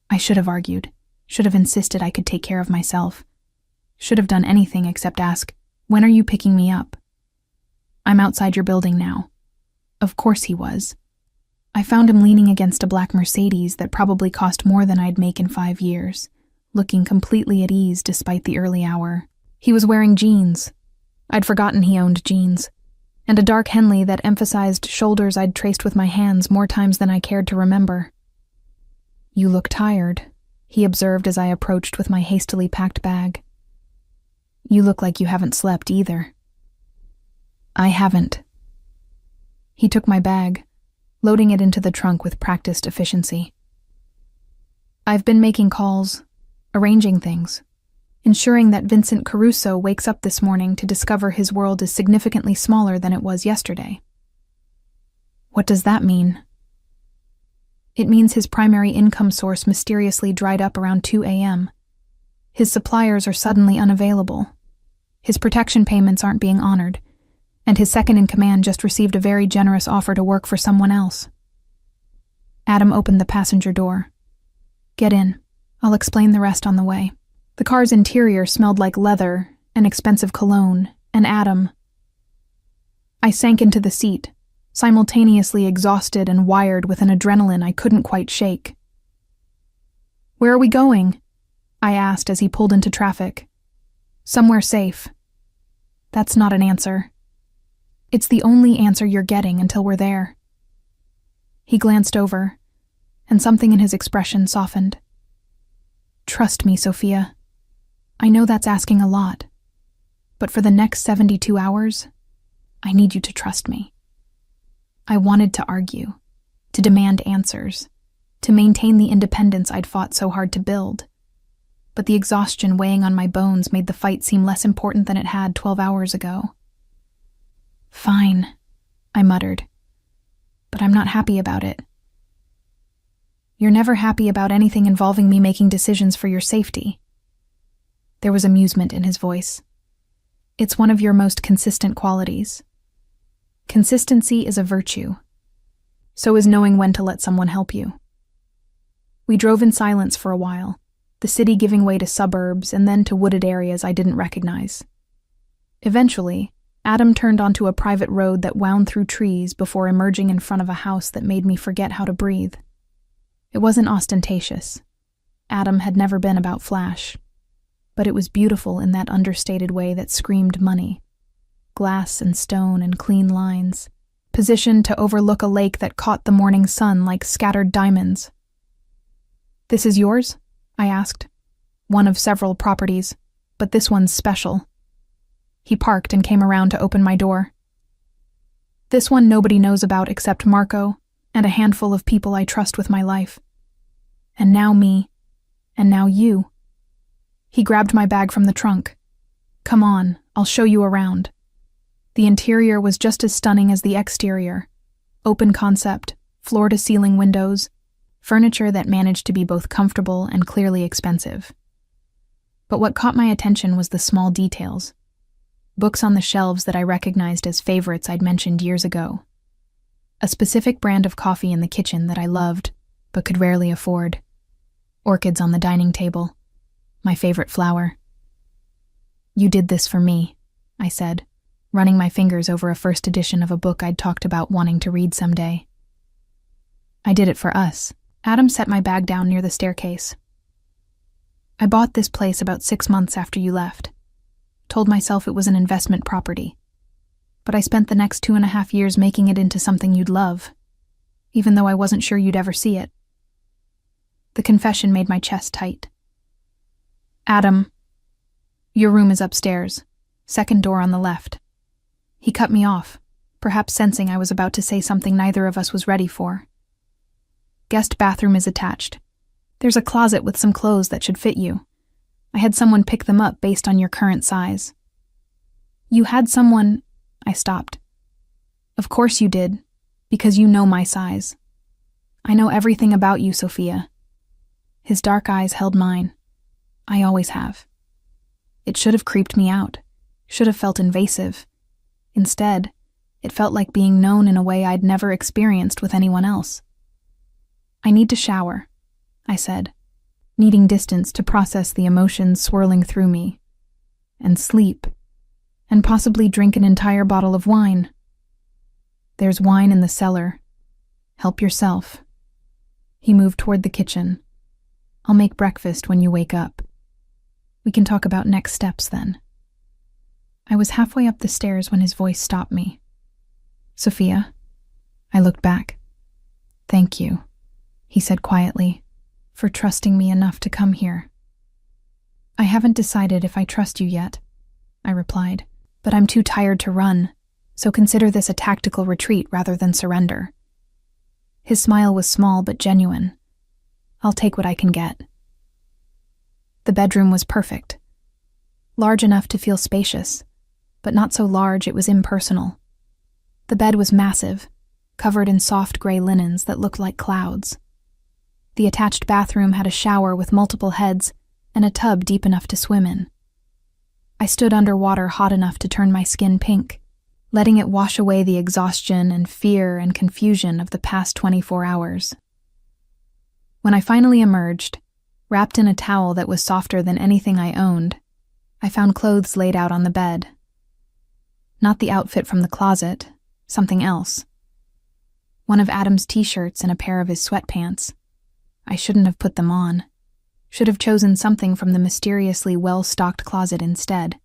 I should have argued, should have insisted I could take care of myself, should have done anything except ask, "When are you picking me up?" "I'm outside your building now." Of course he was. I found him leaning against a black Mercedes that probably cost more than I'd make in 5 years, looking completely at ease despite the early hour. He was wearing jeans. I'd forgotten he owned jeans, and a dark Henley that emphasized shoulders I'd traced with my hands more times than I cared to remember. "You look tired," he observed as I approached with my hastily packed bag. "You look like you haven't slept either." "I haven't." He took my bag, loading it into the trunk with practiced efficiency. "I've been making calls, arranging things, ensuring that Vincent Caruso wakes up this morning to discover his world is significantly smaller than it was yesterday." "What does that mean?" "It means his primary income source mysteriously dried up around 2 a.m. His suppliers are suddenly unavailable. His protection payments aren't being honored, and his second-in-command just received a very generous offer to work for someone else." Adam opened the passenger door. "Get in. I'll explain the rest on the way." The car's interior smelled like leather, an expensive cologne, and Adam. I sank into the seat, simultaneously exhausted and wired with an adrenaline I couldn't quite shake. "Where are we going?" I asked as he pulled into traffic. "Somewhere safe." "That's not an answer." "It's the only answer you're getting until we're there." He glanced over, and something in his expression softened. "Trust me, Sophia. I know that's asking a lot, but for the next 72 hours, I need you to trust me." I wanted to argue, to demand answers, to maintain the independence I'd fought so hard to build, but the exhaustion weighing on my bones made the fight seem less important than it had 12 hours ago. "Fine," I muttered, "but I'm not happy about it." "You're never happy about anything involving me making decisions for your safety." There was amusement in his voice. "It's one of your most consistent qualities. Consistency is a virtue. So is knowing when to let someone help you." We drove in silence for a while, the city giving way to suburbs and then to wooded areas I didn't recognize. Eventually, Adam turned onto a private road that wound through trees before emerging in front of a house that made me forget how to breathe. It wasn't ostentatious. Adam had never been about flash. But it was beautiful in that understated way that screamed money. Glass and stone and clean lines, positioned to overlook a lake that caught the morning sun like scattered diamonds. "This is yours?" I asked. "One of several properties, but this one's special." He parked and came around to open my door. "This one nobody knows about except Marco and a handful of people I trust with my life. And now me, and now you." He grabbed my bag from the trunk. "Come on, I'll show you around." The interior was just as stunning as the exterior. Open concept, floor-to-ceiling windows, furniture that managed to be both comfortable and clearly expensive. But what caught my attention was the small details. Books on the shelves that I recognized as favorites I'd mentioned years ago. a specific brand of coffee in the kitchen that I loved, but could rarely afford. Orchids on the dining table, my favorite flower. "You did this for me," I said, running my fingers over a first edition of a book I'd talked about wanting to read someday. "I did it for us." Adam set my bag down near the staircase. "I bought this place about 6 months after you left. Told myself it was an investment property. But I spent the next 2.5 years making it into something you'd love, even though I wasn't sure you'd ever see it." The confession made my chest tight. "Adam, your room is upstairs, second door on the left." He cut me off, perhaps sensing I was about to say something neither of us was ready for. "Guest bathroom is attached. There's a closet with some clothes that should fit you. I had someone pick them up based on your current size." "You had someone—" I stopped. "Of course you did, because you know my size. I know everything about you, Sophia." His dark eyes held mine. "I always have." It should have creeped me out, should have felt invasive. Instead, it felt like being known in a way I'd never experienced with anyone else. "I need to shower," I said, needing distance to process the emotions swirling through me, and sleep, and possibly drink an entire bottle of wine. "There's wine in the cellar. Help yourself." He moved toward the kitchen. "I'll make breakfast when you wake up. We can talk about next steps then." I was halfway up the stairs when his voice stopped me. "Sophia?" I looked back. "Thank you," he said quietly, "for trusting me enough to come here." "I haven't decided if I trust you yet," I replied, "but I'm too tired to run, so consider this a tactical retreat rather than surrender." His smile was small but genuine. "I'll take what I can get." The bedroom was perfect. Large enough to feel spacious, but not so large it was impersonal. The bed was massive, covered in soft gray linens that looked like clouds. The attached bathroom had a shower with multiple heads and a tub deep enough to swim in. I stood under water hot enough to turn my skin pink, letting it wash away the exhaustion and fear and confusion of the past 24 hours. When I finally emerged, wrapped in a towel that was softer than anything I owned, I found clothes laid out on the bed. Not the outfit from the closet, something else. One of Adam's t-shirts and a pair of his sweatpants. I shouldn't have put them on. Should have chosen something from the mysteriously well-stocked closet instead.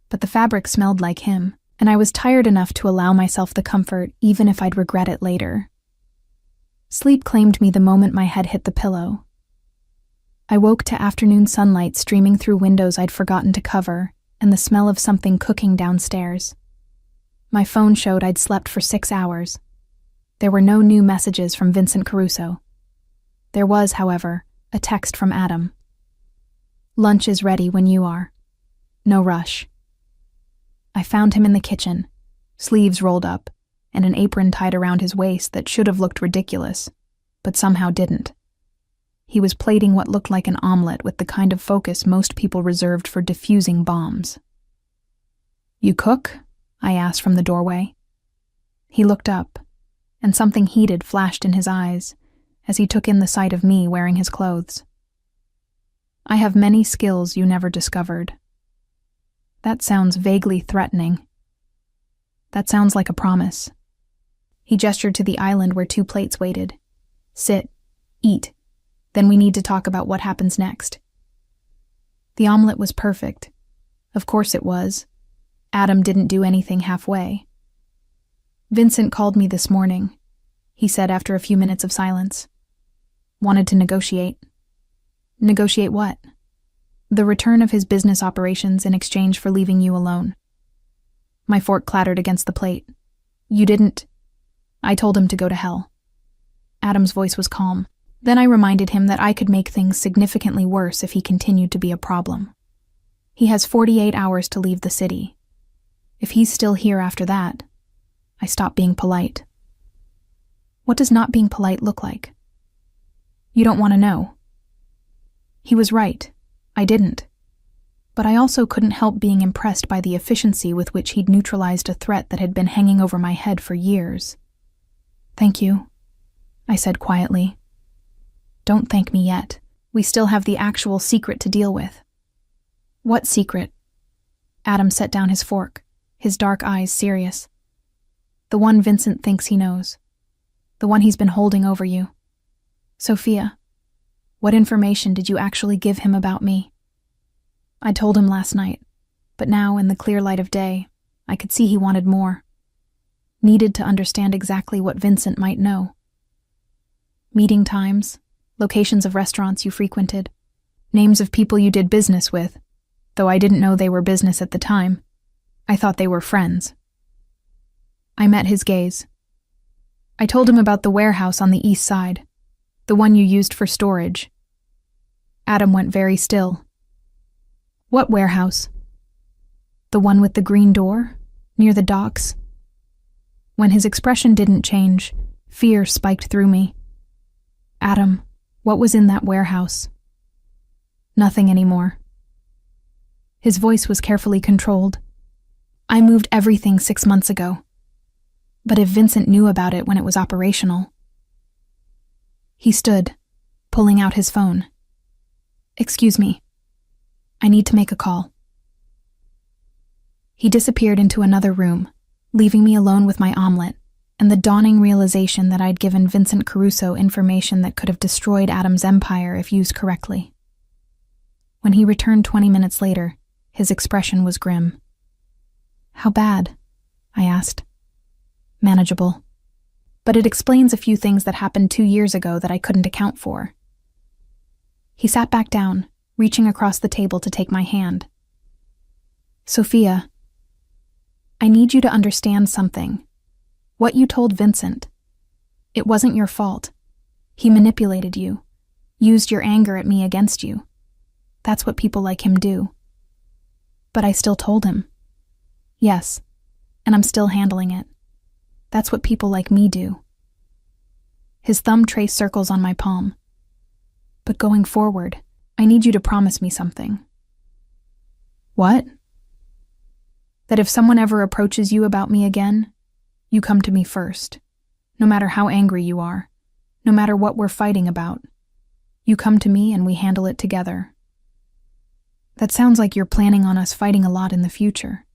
But the fabric smelled like him, and I was tired enough to allow myself the comfort even if I'd regret it later. Sleep claimed me the moment my head hit the pillow. I woke to afternoon sunlight streaming through windows I'd forgotten to cover and the smell of something cooking downstairs. My phone showed I'd slept for 6 hours. There were no new messages from Vincent Caruso. There was, however, a text from Adam. "Lunch is ready when you are. No rush." I found him in the kitchen, sleeves rolled up, and an apron tied around his waist that should have looked ridiculous, but somehow didn't. He was plating what looked like an omelet with the kind of focus most people reserved for diffusing bombs. "You cook?" I asked from the doorway. He looked up, and something heated flashed in his eyes as he took in the sight of me wearing his clothes. "I have many skills you never discovered." That sounds vaguely threatening. That sounds like a promise. He gestured to the island where 2 plates waited. "Sit, eat, then we need to talk about what happens next." The omelet was perfect. Of course it was. Adam didn't do anything halfway. "Vincent called me this morning," he said after a few minutes of silence. "Wanted to negotiate." "Negotiate what?" "The return of his business operations in exchange for leaving you alone." My fork clattered against the plate. "You didn't—" I told him to go to hell. Adam's voice was calm. Then I reminded him that I could make things significantly worse if he continued to be a problem. He has 48 hours to leave the city. If he's still here after that, I stopped being polite. What does not being polite look like? You don't want to know. He was right. I didn't. But I also couldn't help being impressed by the efficiency with which he'd neutralized a threat that had been hanging over my head for years. Thank you, I said quietly. Don't thank me yet. We still have the actual secret to deal with. What secret? Adam set down his fork, his dark eyes serious. The one Vincent thinks he knows. The one he's been holding over you. Sophia, what information did you actually give him about me? I told him last night, but now, in the clear light of day, I could see he wanted more. Needed to understand exactly what Vincent might know. Meeting times, locations of restaurants you frequented, names of people you did business with, though I didn't know they were business at the time. I thought they were friends. I met his gaze. I told him about the warehouse on the east side, the one you used for storage. Adam went very still. What warehouse? The one with the green door, near the docks? When his expression didn't change, fear spiked through me. Adam, what was in that warehouse? Nothing anymore. His voice was carefully controlled. I moved everything 6 months ago. But if Vincent knew about it when it was operational... He stood, pulling out his phone. Excuse me. I need to make a call. He disappeared into another room, leaving me alone with my omelet and the dawning realization that I'd given Vincent Caruso information that could have destroyed Adam's empire if used correctly. When he returned 20 minutes later, his expression was grim. How bad? I asked. Manageable. But it explains a few things that happened 2 years ago that I couldn't account for. He sat back down, reaching across the table to take my hand. Sophia, I need you to understand something. What you told Vincent. It wasn't your fault. He manipulated you, used your anger at me against you. That's what people like him do. But I still told him. Yes, and I'm still handling it. That's what people like me do. His thumb traced circles on my palm. But going forward, I need you to promise me something. What? That if someone ever approaches you about me again, you come to me first. No matter how angry you are, no matter what we're fighting about, you come to me and we handle it together. That sounds like you're planning on us fighting a lot in the future.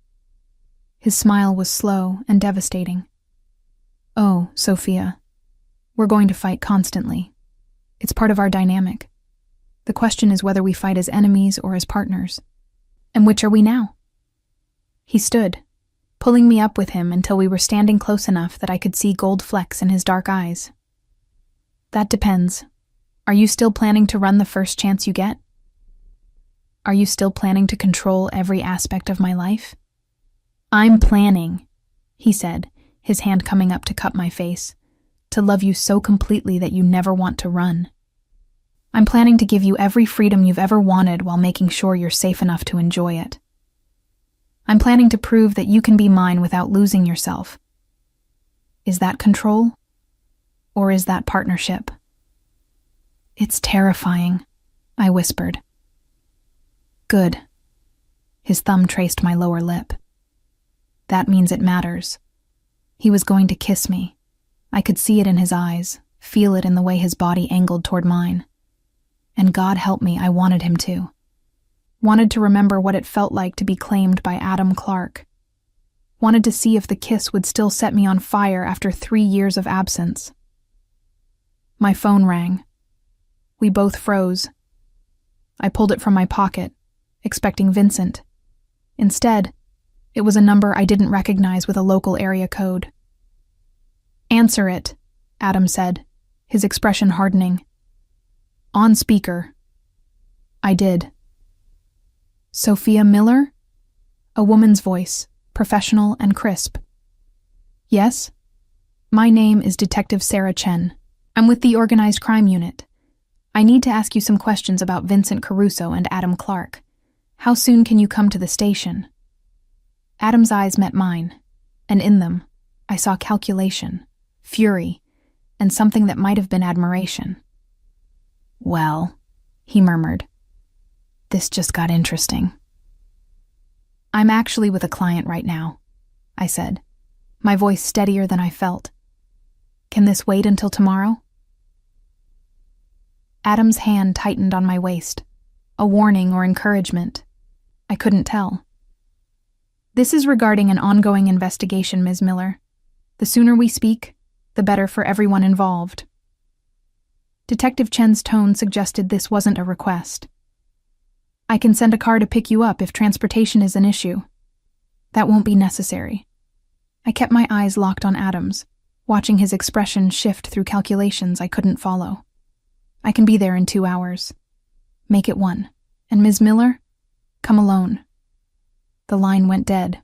His smile was slow and devastating. Oh, Sophia, we're going to fight constantly. It's part of our dynamic. The question is whether we fight as enemies or as partners. And which are we now? He stood, pulling me up with him until we were standing close enough that I could see gold flecks in his dark eyes. That depends. Are you still planning to run the first chance you get? Are you still planning to control every aspect of my life? I'm planning, he said, his hand coming up to cup my face, to love you so completely that you never want to run. I'm planning to give you every freedom you've ever wanted while making sure you're safe enough to enjoy it. I'm planning to prove that you can be mine without losing yourself. Is that control? Or is that partnership? It's terrifying, I whispered. Good. His thumb traced my lower lip. That means it matters. He was going to kiss me. I could see it in his eyes, feel it in the way his body angled toward mine. And God help me, I wanted him to. Wanted to remember what it felt like to be claimed by Adam Clark. Wanted to see if the kiss would still set me on fire after 3 years of absence. My phone rang. We both froze. I pulled it from my pocket, expecting Vincent. Instead, it was a number I didn't recognize with a local area code. Answer it, Adam said, his expression hardening. On speaker. I did. Sophia Miller? A woman's voice, professional and crisp. Yes? My name is Detective Sarah Chen. I'm with the Organized Crime Unit. I need to ask you some questions about Vincent Caruso and Adam Clark. How soon can you come to the station? Adam's eyes met mine, and in them, I saw calculation, fury, and something that might have been admiration. Well, he murmured, this just got interesting. I'm actually with a client right now, I said, my voice steadier than I felt. Can this wait until tomorrow? Adam's hand tightened on my waist. A warning or encouragement. I couldn't tell. This is regarding an ongoing investigation, Ms. Miller. The sooner we speak, the better for everyone involved. Detective Chen's tone suggested this wasn't a request. I can send a car to pick you up if transportation is an issue. That won't be necessary. I kept my eyes locked on Adam's, watching his expression shift through calculations I couldn't follow. I can be there in 2 hours. Make it 1. And Ms. Miller? Come alone. The line went dead.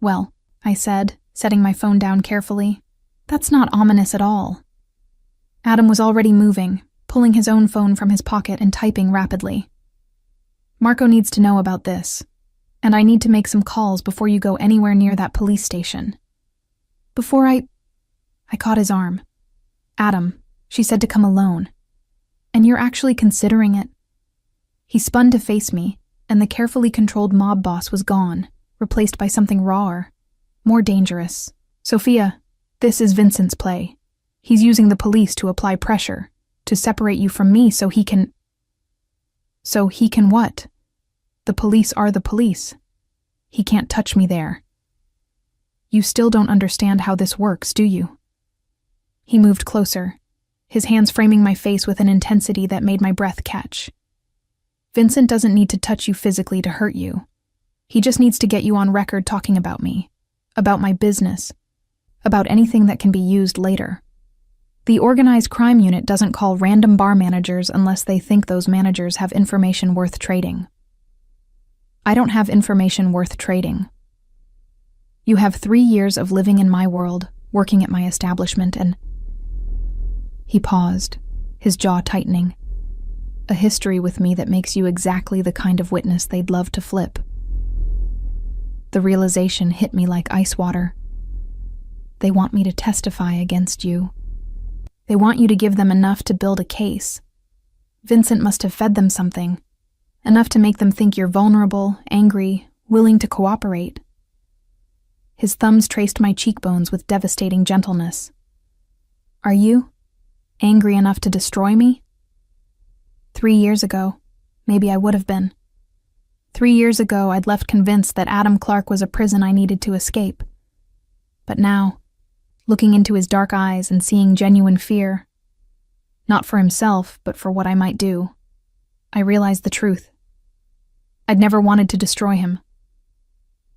Well, I said, setting my phone down carefully. That's not ominous at all. Adam was already moving, pulling his own phone from his pocket and typing rapidly. Marco needs to know about this, and I need to make some calls before you go anywhere near that police station. Before I caught his arm. Adam, she said to come alone. And you're actually considering it? He spun to face me, and the carefully controlled mob boss was gone, replaced by something rawer, more dangerous. Sophia, this is Vincent's play. He's using the police to apply pressure, to separate you from me so he can... So he can what? The police are the police. He can't touch me there. You still don't understand how this works, do you? He moved closer, his hands framing my face with an intensity that made my breath catch. Vincent doesn't need to touch you physically to hurt you. He just needs to get you on record talking about me, about my business, about anything that can be used later. The organized crime unit doesn't call random bar managers unless they think those managers have information worth trading. I don't have information worth trading. You have 3 years of living in my world, working at my establishment, and... He paused, his jaw tightening. A history with me that makes you exactly the kind of witness they'd love to flip. The realization hit me like ice water. They want me to testify against you. They want you to give them enough to build a case. Vincent must have fed them something, enough to make them think you're vulnerable, angry, willing to cooperate. His thumbs traced my cheekbones with devastating gentleness. Are you angry enough to destroy me? 3 years ago, maybe I would have been. 3 years ago, I'd left convinced that Adam Clark was a prison I needed to escape. But now, looking into his dark eyes and seeing genuine fear, not for himself, but for what I might do, I realized the truth. I'd never wanted to destroy him.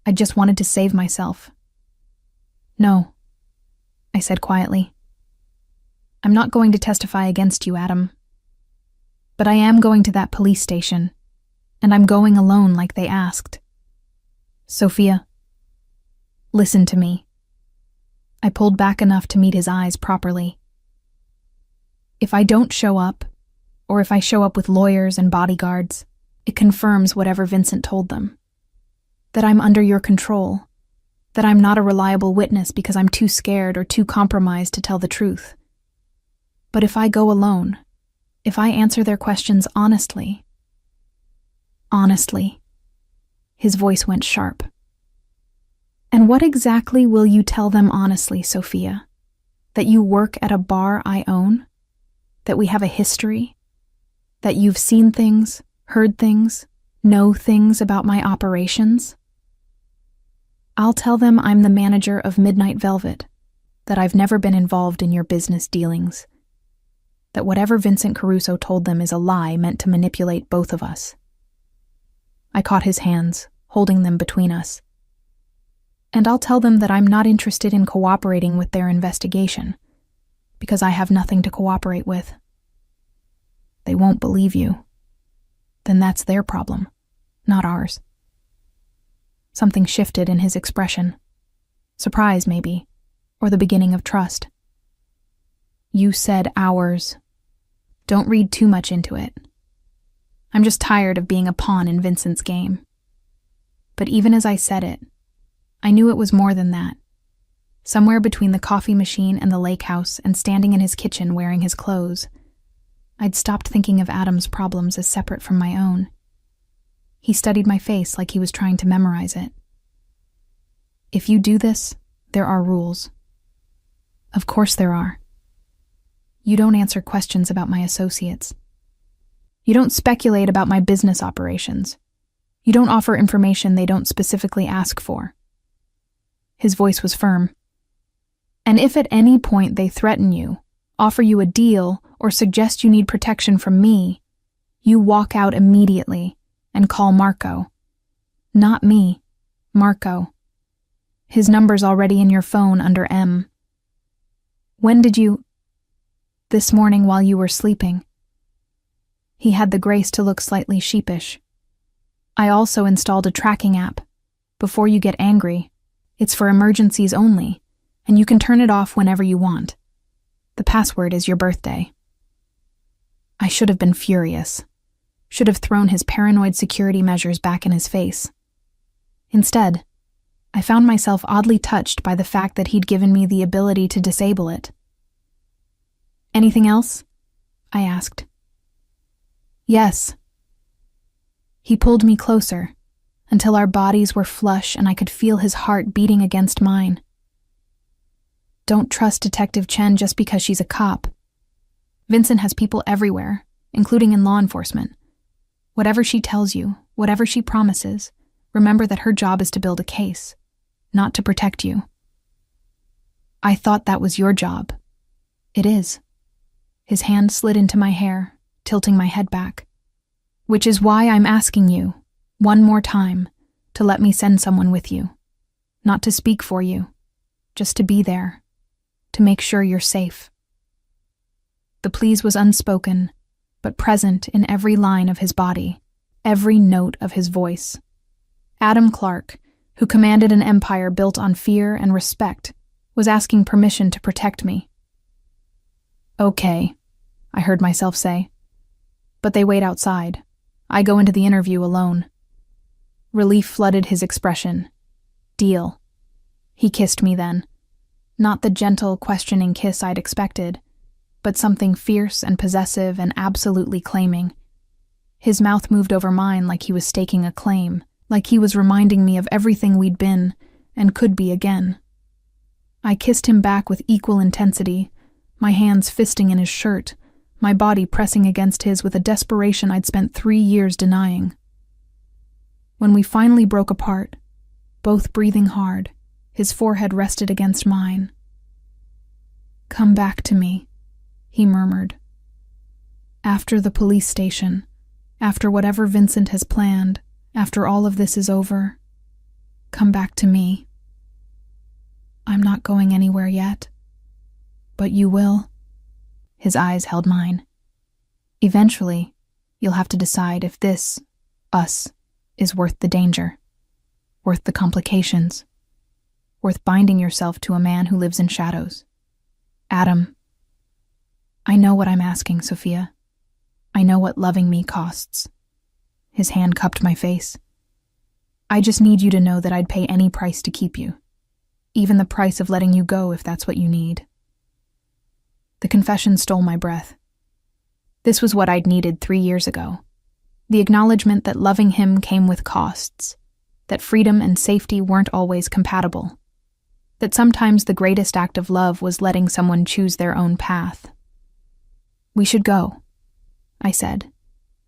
I just wanted to save myself. No, I said quietly. I'm not going to testify against you, Adam. But I am going to that police station, and I'm going alone like they asked. Sophia, listen to me. I pulled back enough to meet his eyes properly. If I don't show up, or if I show up with lawyers and bodyguards, it confirms whatever Vincent told them. That I'm under your control. That I'm not a reliable witness because I'm too scared or too compromised to tell the truth. But if I go alone, if I answer their questions honestly, his voice went sharp. And what exactly will you tell them honestly, Sophia? That you work at a bar I own? That we have a history? That you've seen things, heard things, know things about my operations? I'll tell them I'm the manager of Midnight Velvet, that I've never been involved in your business dealings, that whatever Vincent Caruso told them is a lie meant to manipulate both of us. I caught his hands, holding them between us. And I'll tell them that I'm not interested in cooperating with their investigation, because I have nothing to cooperate with. They won't believe you. Then that's their problem, not ours. Something shifted in his expression. Surprise, maybe, or the beginning of trust. You said ours. Don't read too much into it. I'm just tired of being a pawn in Vincent's game. But even as I said it, I knew it was more than that. Somewhere between the coffee machine and the lake house and standing in his kitchen wearing his clothes, I'd stopped thinking of Adam's problems as separate from my own. He studied my face like he was trying to memorize it. If you do this, there are rules. Of course there are. You don't answer questions about my associates. You don't speculate about my business operations. You don't offer information they don't specifically ask for. His voice was firm. And if at any point they threaten you, offer you a deal, or suggest you need protection from me, you walk out immediately and call Marco. Not me, Marco. His number's already in your phone under M. When did you... This morning while you were sleeping. He had the grace to look slightly sheepish. I also installed a tracking app. Before you get angry, it's for emergencies only, and you can turn it off whenever you want. The password is your birthday. I should have been furious. Should have thrown his paranoid security measures back in his face. Instead, I found myself oddly touched by the fact that he'd given me the ability to disable it. Anything else? I asked. Yes. He pulled me closer, until our bodies were flush and I could feel his heart beating against mine. Don't trust Detective Chen just because she's a cop. Vincent has people everywhere, including in law enforcement. Whatever she tells you, whatever she promises, remember that her job is to build a case, not to protect you. I thought that was your job. It is. His hand slid into my hair, tilting my head back. Which is why I'm asking you, one more time, to let me send someone with you. Not to speak for you, just to be there, to make sure you're safe. The please was unspoken, but present in every line of his body, every note of his voice. Adam Clark, who commanded an empire built on fear and respect, was asking permission to protect me. Okay, I heard myself say. But they wait outside. I go into the interview alone. Relief flooded his expression. Deal. He kissed me then. Not the gentle, questioning kiss I'd expected, but something fierce and possessive and absolutely claiming. His mouth moved over mine like he was staking a claim, like he was reminding me of everything we'd been and could be again. I kissed him back with equal intensity, my hands fisting in his shirt, my body pressing against his with a desperation I'd spent 3 years denying. When we finally broke apart, both breathing hard, his forehead rested against mine. "Come back to me," he murmured. "After the police station, after whatever Vincent has planned, after all of this is over, come back to me. I'm not going anywhere yet, but you will." His eyes held mine. "Eventually, you'll have to decide if this, us, is worth the danger, worth the complications, worth binding yourself to a man who lives in shadows. Adam, I know what I'm asking, Sophia. I know what loving me costs." His hand cupped my face. "I just need you to know that I'd pay any price to keep you, even the price of letting you go if that's what you need." The confession stole my breath. This was what I'd needed 3 years ago. The acknowledgement that loving him came with costs, that freedom and safety weren't always compatible, that sometimes the greatest act of love was letting someone choose their own path. "We should go," I said,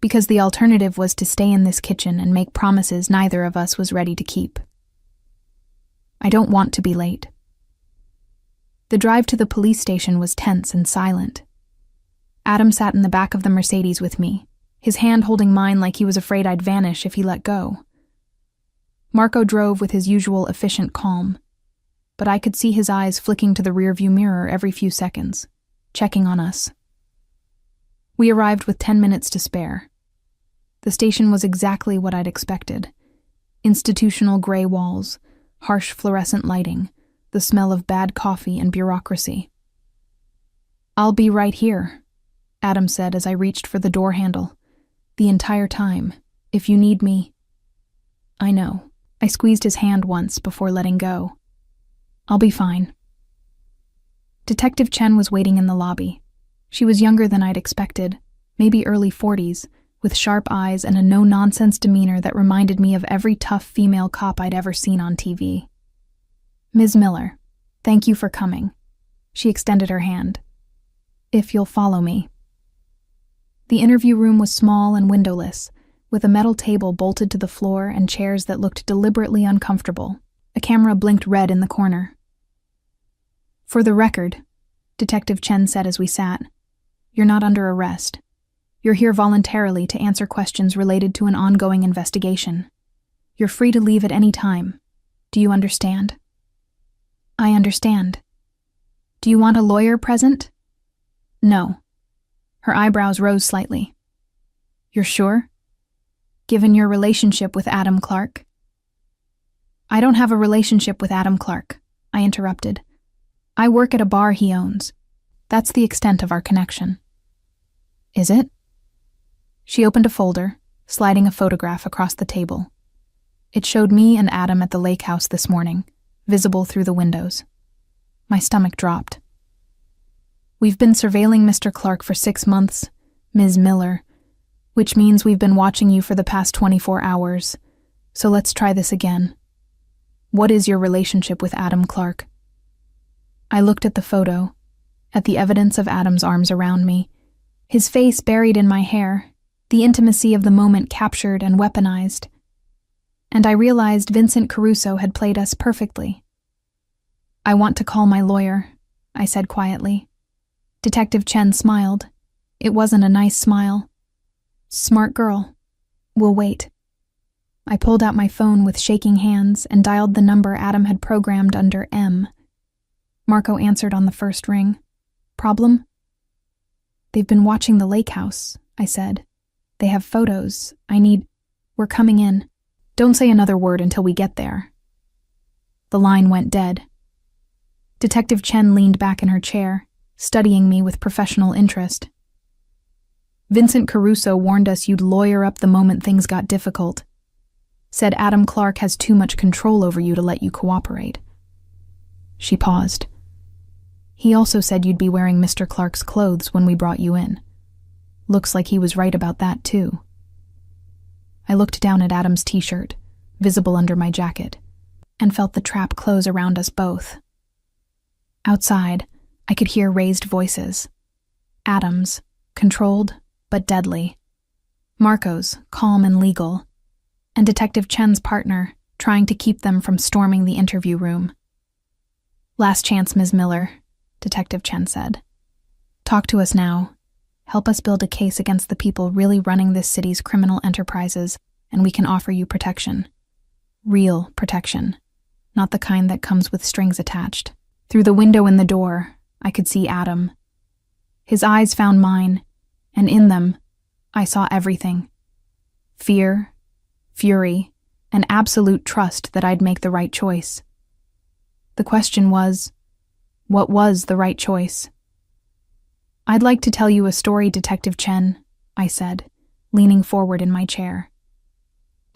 because the alternative was to stay in this kitchen and make promises neither of us was ready to keep. "I don't want to be late." The drive to the police station was tense and silent. Adam sat in the back of the Mercedes with me, his hand holding mine like he was afraid I'd vanish if he let go. Marco drove with his usual efficient calm, but I could see his eyes flicking to the rearview mirror every few seconds, checking on us. We arrived with 10 minutes to spare. The station was exactly what I'd expected. Institutional gray walls, harsh fluorescent lighting, the smell of bad coffee and bureaucracy. "I'll be right here," Adam said as I reached for the door handle. "The entire time, if you need me." "I know." I squeezed his hand once before letting go. "I'll be fine." Detective Chen was waiting in the lobby. She was younger than I'd expected, maybe early 40s, with sharp eyes and a no-nonsense demeanor that reminded me of every tough female cop I'd ever seen on TV. "Ms. Miller, thank you for coming." She extended her hand. "If you'll follow me." The interview room was small and windowless, with a metal table bolted to the floor and chairs that looked deliberately uncomfortable. A camera blinked red in the corner. "For the record," Detective Chen said as we sat, "you're not under arrest. You're here voluntarily to answer questions related to an ongoing investigation. You're free to leave at any time. Do you understand?" "I understand. Do you want a lawyer present?" "No." Her eyebrows rose slightly. "You're sure? Given your relationship with Adam Clark?" "I don't have a relationship with Adam Clark," I interrupted. "I work at a bar he owns. That's the extent of our connection." "Is it?" She opened a folder, sliding a photograph across the table. It showed me and Adam at the lake house this morning, visible through the windows. My stomach dropped. "We've been surveilling Mr. Clark for 6 months, Ms. Miller, which means we've been watching you for the past 24 hours. So let's try this again. What is your relationship with Adam Clark?" I looked at the photo, at the evidence of Adam's arms around me, his face buried in my hair, the intimacy of the moment captured and weaponized. And I realized Vincent Caruso had played us perfectly. "I want to call my lawyer," I said quietly. Detective Chen smiled. It wasn't a nice smile. "Smart girl. We'll wait." I pulled out my phone with shaking hands and dialed the number Adam had programmed under M. Marco answered on the first ring. "Problem?" "They've been watching the lake house," I said. "They have photos. We're coming in. Don't say another word until we get there." The line went dead. Detective Chen leaned back in her chair, studying me with professional interest. "Vincent Caruso warned us you'd lawyer up the moment things got difficult. Said Adam Clark has too much control over you to let you cooperate." She paused. "He also said you'd be wearing Mr. Clark's clothes when we brought you in. Looks like he was right about that, too." I looked down at Adam's t-shirt, visible under my jacket, and felt the trap close around us both. Outside, I could hear raised voices. Adam's, controlled but deadly. Marco's, calm and legal. And Detective Chen's partner, trying to keep them from storming the interview room. "Last chance, Ms. Miller," Detective Chen said. "Talk to us now. Help us build a case against the people really running this city's criminal enterprises, and we can offer you protection. Real protection, not the kind that comes with strings attached." Through the window in the door, I could see Adam. His eyes found mine, and in them, I saw everything. Fear, fury, and absolute trust that I'd make the right choice. The question was, what was the right choice? "I'd like to tell you a story, Detective Chen," I said, leaning forward in my chair.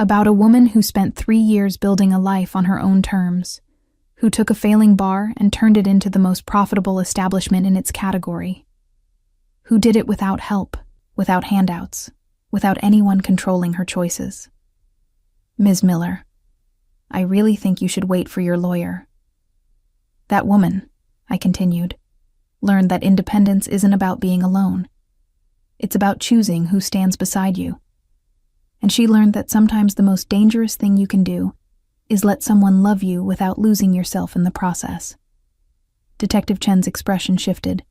"About a woman who spent 3 years building a life on her own terms, who took a failing bar and turned it into the most profitable establishment in its category, who did it without help, without handouts, without anyone controlling her choices. Ms. Miller, I really think you should wait for your lawyer. That woman," I continued, "learned that independence isn't about being alone. It's about choosing who stands beside you. And she learned that sometimes the most dangerous thing you can do is let someone love you without losing yourself in the process." Detective Chen's expression shifted.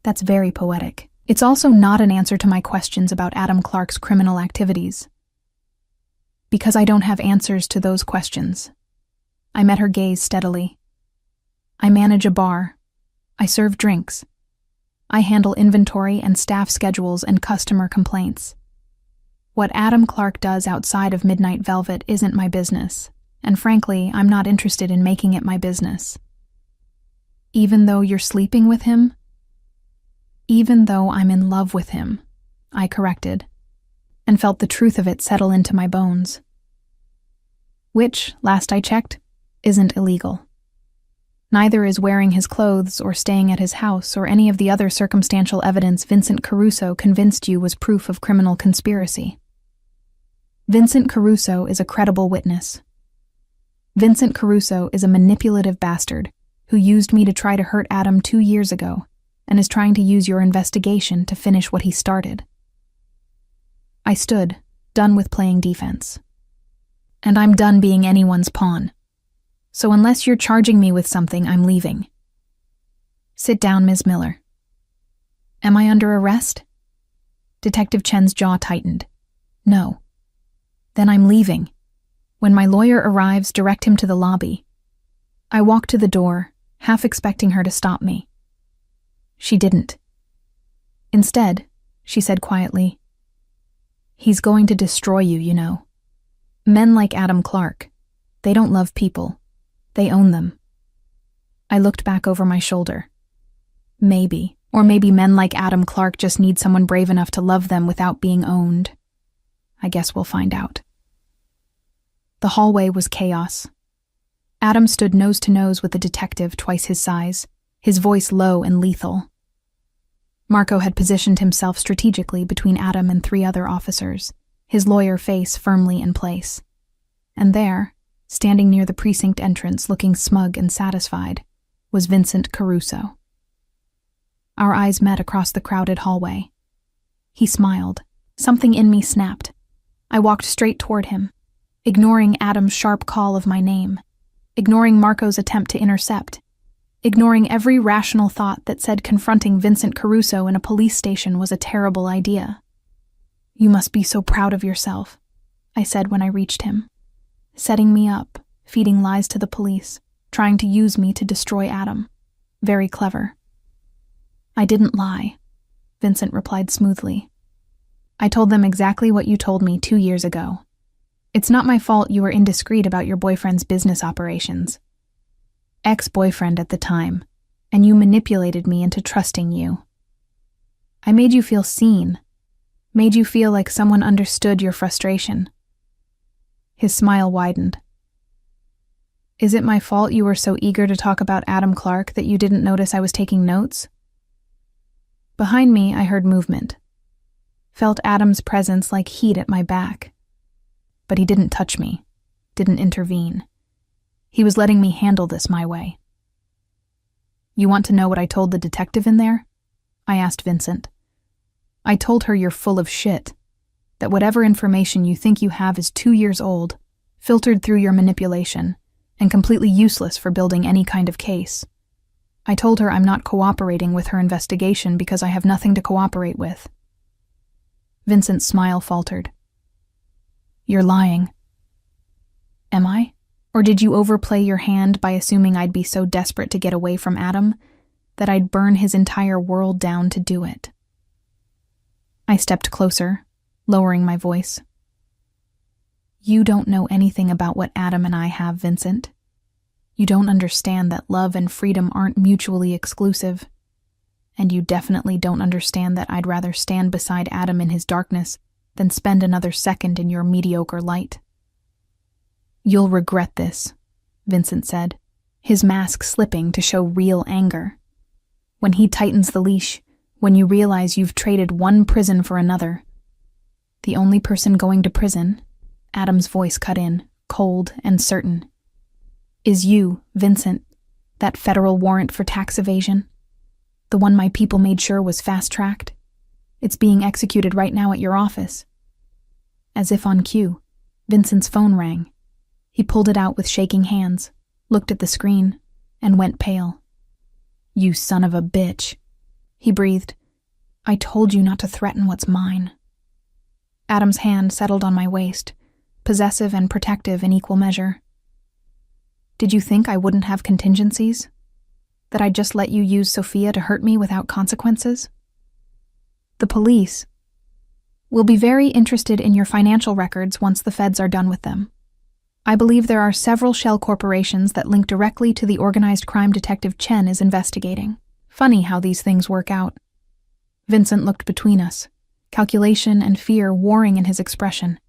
"That's very poetic. It's also not an answer to my questions about Adam Clark's criminal activities. Because I don't have answers to those questions." I met her gaze steadily. "I manage a bar. I serve drinks. I handle inventory and staff schedules and customer complaints. What Adam Clark does outside of Midnight Velvet isn't my business, and frankly, I'm not interested in making it my business." "Even though you're sleeping with him?" "Even though I'm in love with him," I corrected, and felt the truth of it settle into my bones. Which, last I checked, isn't illegal. Neither is wearing his clothes or staying at his house or any of the other circumstantial evidence Vincent Caruso convinced you was proof of criminal conspiracy. Vincent Caruso is a credible witness. Vincent Caruso is a manipulative bastard who used me to try to hurt Adam 2 years ago and is trying to use your investigation to finish what he started. I stood, done with playing defense. And I'm done being anyone's pawn. So unless you're charging me with something, I'm leaving. Sit down, Ms. Miller. Am I under arrest? Detective Chen's jaw tightened. No. Then I'm leaving. When my lawyer arrives, direct him to the lobby. I walked to the door, half expecting her to stop me. She didn't. Instead, she said quietly, "He's going to destroy you, you know. Men like Adam Clark, they don't love people. They own them." I looked back over my shoulder. Maybe men like Adam Clark just need someone brave enough to love them without being owned. I guess we'll find out. The hallway was chaos. Adam stood nose to nose with a detective twice his size, his voice low and lethal. Marco had positioned himself strategically between Adam and 3 other officers, his lawyer face firmly in place. And there, standing near the precinct entrance looking smug and satisfied, was Vincent Caruso. Our eyes met across the crowded hallway. He smiled. Something in me snapped. I walked straight toward him, ignoring Adam's sharp call of my name, ignoring Marco's attempt to intercept, ignoring every rational thought that said confronting Vincent Caruso in a police station was a terrible idea. "You must be so proud of yourself," I said when I reached him. "Setting me up, feeding lies to the police, trying to use me to destroy Adam. Very clever." "I didn't lie," Vincent replied smoothly. "I told them exactly what you told me 2 years ago. It's not my fault you were indiscreet about your boyfriend's business operations. Ex-boyfriend at the time, and you manipulated me into trusting you. I made you feel seen, made you feel like someone understood your frustration." His smile widened. "Is it my fault you were so eager to talk about Adam Clark that you didn't notice I was taking notes?" Behind me, I heard movement. Felt Adam's presence like heat at my back. But he didn't touch me, didn't intervene. He was letting me handle this my way. "You want to know what I told the detective in there?" I asked Vincent. "I told her you're full of shit, that whatever information you think you have is 2 years old, filtered through your manipulation, and completely useless for building any kind of case. I told her I'm not cooperating with her investigation because I have nothing to cooperate with." Vincent's smile faltered. "You're lying." "Am I? Or did you overplay your hand by assuming I'd be so desperate to get away from Adam that I'd burn his entire world down to do it?" I stepped closer, lowering my voice. "You don't know anything about what Adam and I have, Vincent. You don't understand that love and freedom aren't mutually exclusive. And you definitely don't understand that I'd rather stand beside Adam in his darkness than spend another second in your mediocre light." "You'll regret this," Vincent said, his mask slipping to show real anger. "When he tightens the leash, when you realize you've traded one prison for another." "The only person going to prison," Adam's voice cut in, cold and certain, "is you, Vincent, that federal warrant for tax evasion. The one my people made sure was fast-tracked. It's being executed right now at your office." As if on cue, Vincent's phone rang. He pulled it out with shaking hands, looked at the screen, and went pale. "You son of a bitch," he breathed. "I told you not to threaten what's mine." Adam's hand settled on my waist, possessive and protective in equal measure. "Did you think I wouldn't have contingencies? That I'd just let you use Sophia to hurt me without consequences? The police will be very interested in your financial records once the feds are done with them. I believe there are several shell corporations that link directly to the organized crime Detective Chen is investigating. Funny how these things work out." Vincent looked between us, calculation and fear warring in his expression.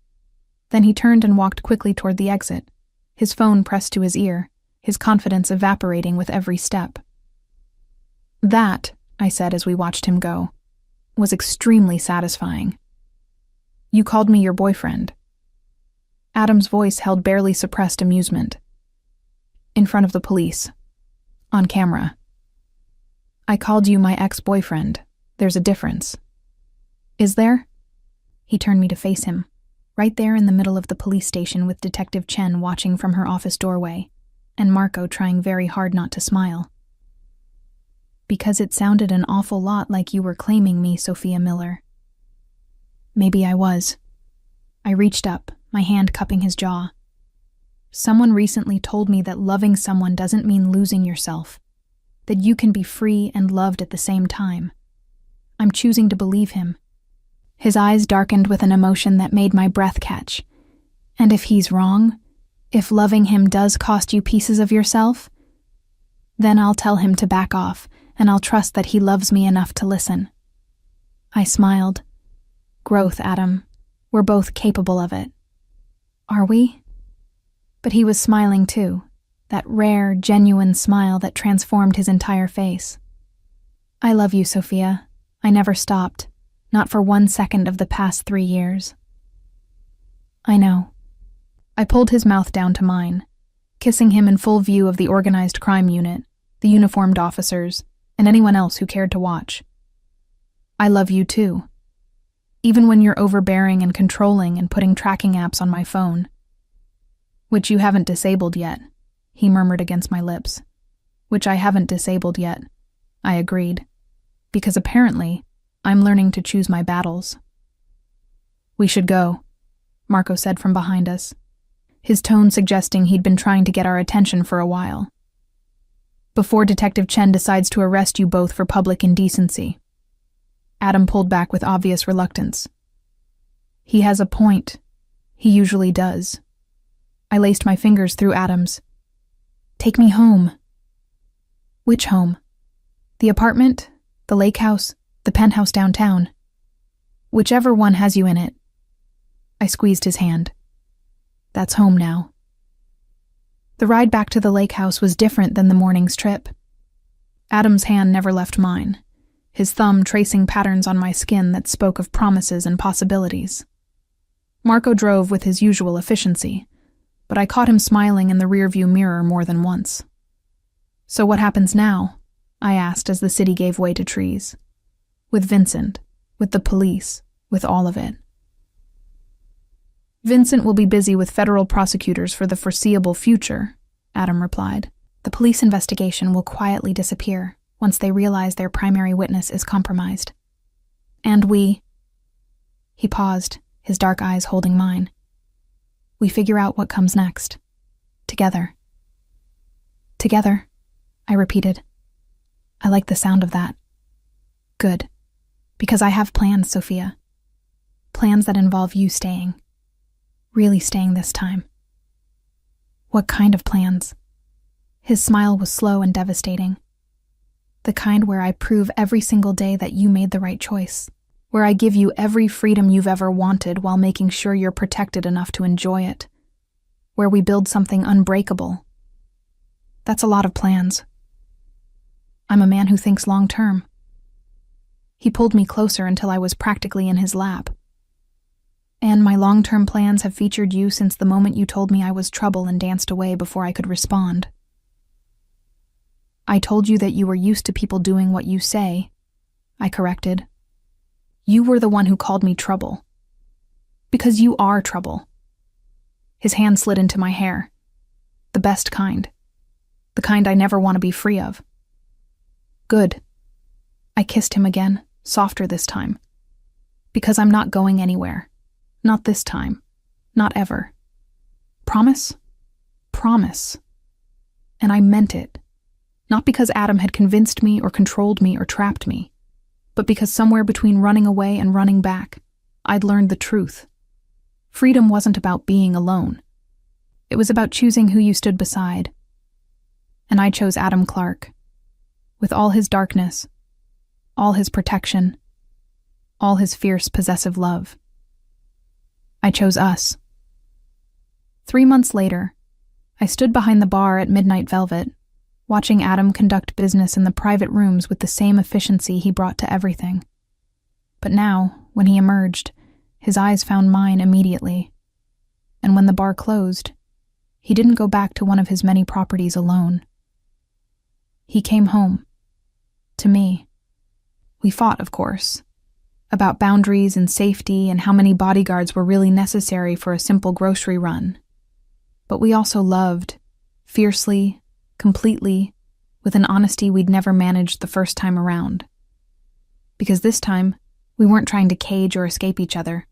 Then he turned and walked quickly toward the exit, his phone pressed to his ear, his confidence evaporating with every step. "That," I said as we watched him go, "was extremely satisfying. You called me your boyfriend." Adam's voice held barely suppressed amusement. "In front of the police. On camera. I called you my ex-boyfriend. There's a difference. Is there? He turned me to face him, right there in the middle of the police station with Detective Chen watching from her office doorway, and Marco trying very hard not to smile. Because it sounded an awful lot like you were claiming me, Sophia Miller. Maybe I was. I reached up, my hand cupping his jaw. Someone recently told me that loving someone doesn't mean losing yourself, that you can be free and loved at the same time. I'm choosing to believe him. His eyes darkened with an emotion that made my breath catch. And if he's wrong, if loving him does cost you pieces of yourself, then I'll tell him to back off, and I'll trust that he loves me enough to listen. I smiled. Growth, Adam. We're both capable of it. Are we? But he was smiling too, that rare, genuine smile that transformed his entire face. I love you, Sophia. I never stopped, not for 1 second of the past 3 years. I know. I pulled his mouth down to mine, kissing him in full view of the organized crime unit, the uniformed officers, and anyone else who cared to watch. I love you too. Even when you're overbearing and controlling and putting tracking apps on my phone. Which you haven't disabled yet, he murmured against my lips. Which I haven't disabled yet, I agreed. Because apparently, I'm learning to choose my battles. We should go, Marco said from behind us, his tone suggesting he'd been trying to get our attention for a while. Before Detective Chen decides to arrest you both for public indecency. Adam pulled back with obvious reluctance. He has a point. He usually does. I laced my fingers through Adam's. Take me home. Which home? The apartment? The lake house? The penthouse downtown? Whichever one has you in it. I squeezed his hand. That's home now. The ride back to the lake house was different than the morning's trip. Adam's hand never left mine, his thumb tracing patterns on my skin that spoke of promises and possibilities. Marco drove with his usual efficiency, but I caught him smiling in the rearview mirror more than once. So what happens now? I asked as the city gave way to trees. With Vincent, with the police, with all of it. Vincent will be busy with federal prosecutors for the foreseeable future, Adam replied. The police investigation will quietly disappear once they realize their primary witness is compromised. And we... He paused, his dark eyes holding mine. We figure out what comes next. Together. Together, I repeated. I like the sound of that. Good. Because I have plans, Sophia. Plans that involve you staying. Really staying this time. What kind of plans? His smile was slow and devastating. The kind where I prove every single day that you made the right choice. Where I give you every freedom you've ever wanted while making sure you're protected enough to enjoy it. Where we build something unbreakable. That's a lot of plans. I'm a man who thinks long-term. He pulled me closer until I was practically in his lap. And my long-term plans have featured you since the moment you told me I was trouble and danced away before I could respond. I told you that you were used to people doing what you say, I corrected. You were the one who called me trouble. Because you are trouble. His hand slid into my hair. The best kind. The kind I never want to be free of. Good. I kissed him again, softer this time. Because I'm not going anywhere. Not this time. Not ever. Promise? Promise. And I meant it. Not because Adam had convinced me or controlled me or trapped me, but because somewhere between running away and running back, I'd learned the truth. Freedom wasn't about being alone. It was about choosing who you stood beside. And I chose Adam Clark. With all his darkness, all his protection, all his fierce possessive love. I chose us. 3 months later, I stood behind the bar at Midnight Velvet, watching Adam conduct business in the private rooms with the same efficiency he brought to everything. But now, when he emerged, his eyes found mine immediately. And when the bar closed, he didn't go back to one of his many properties alone. He came home. To me. We fought, of course, about boundaries and safety and how many bodyguards were really necessary for a simple grocery run. But we also loved, fiercely, completely, with an honesty we'd never managed the first time around. Because this time, we weren't trying to cage or escape each other.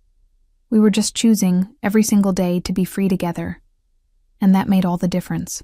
We were just choosing, every single day, to be free together. And that made all the difference.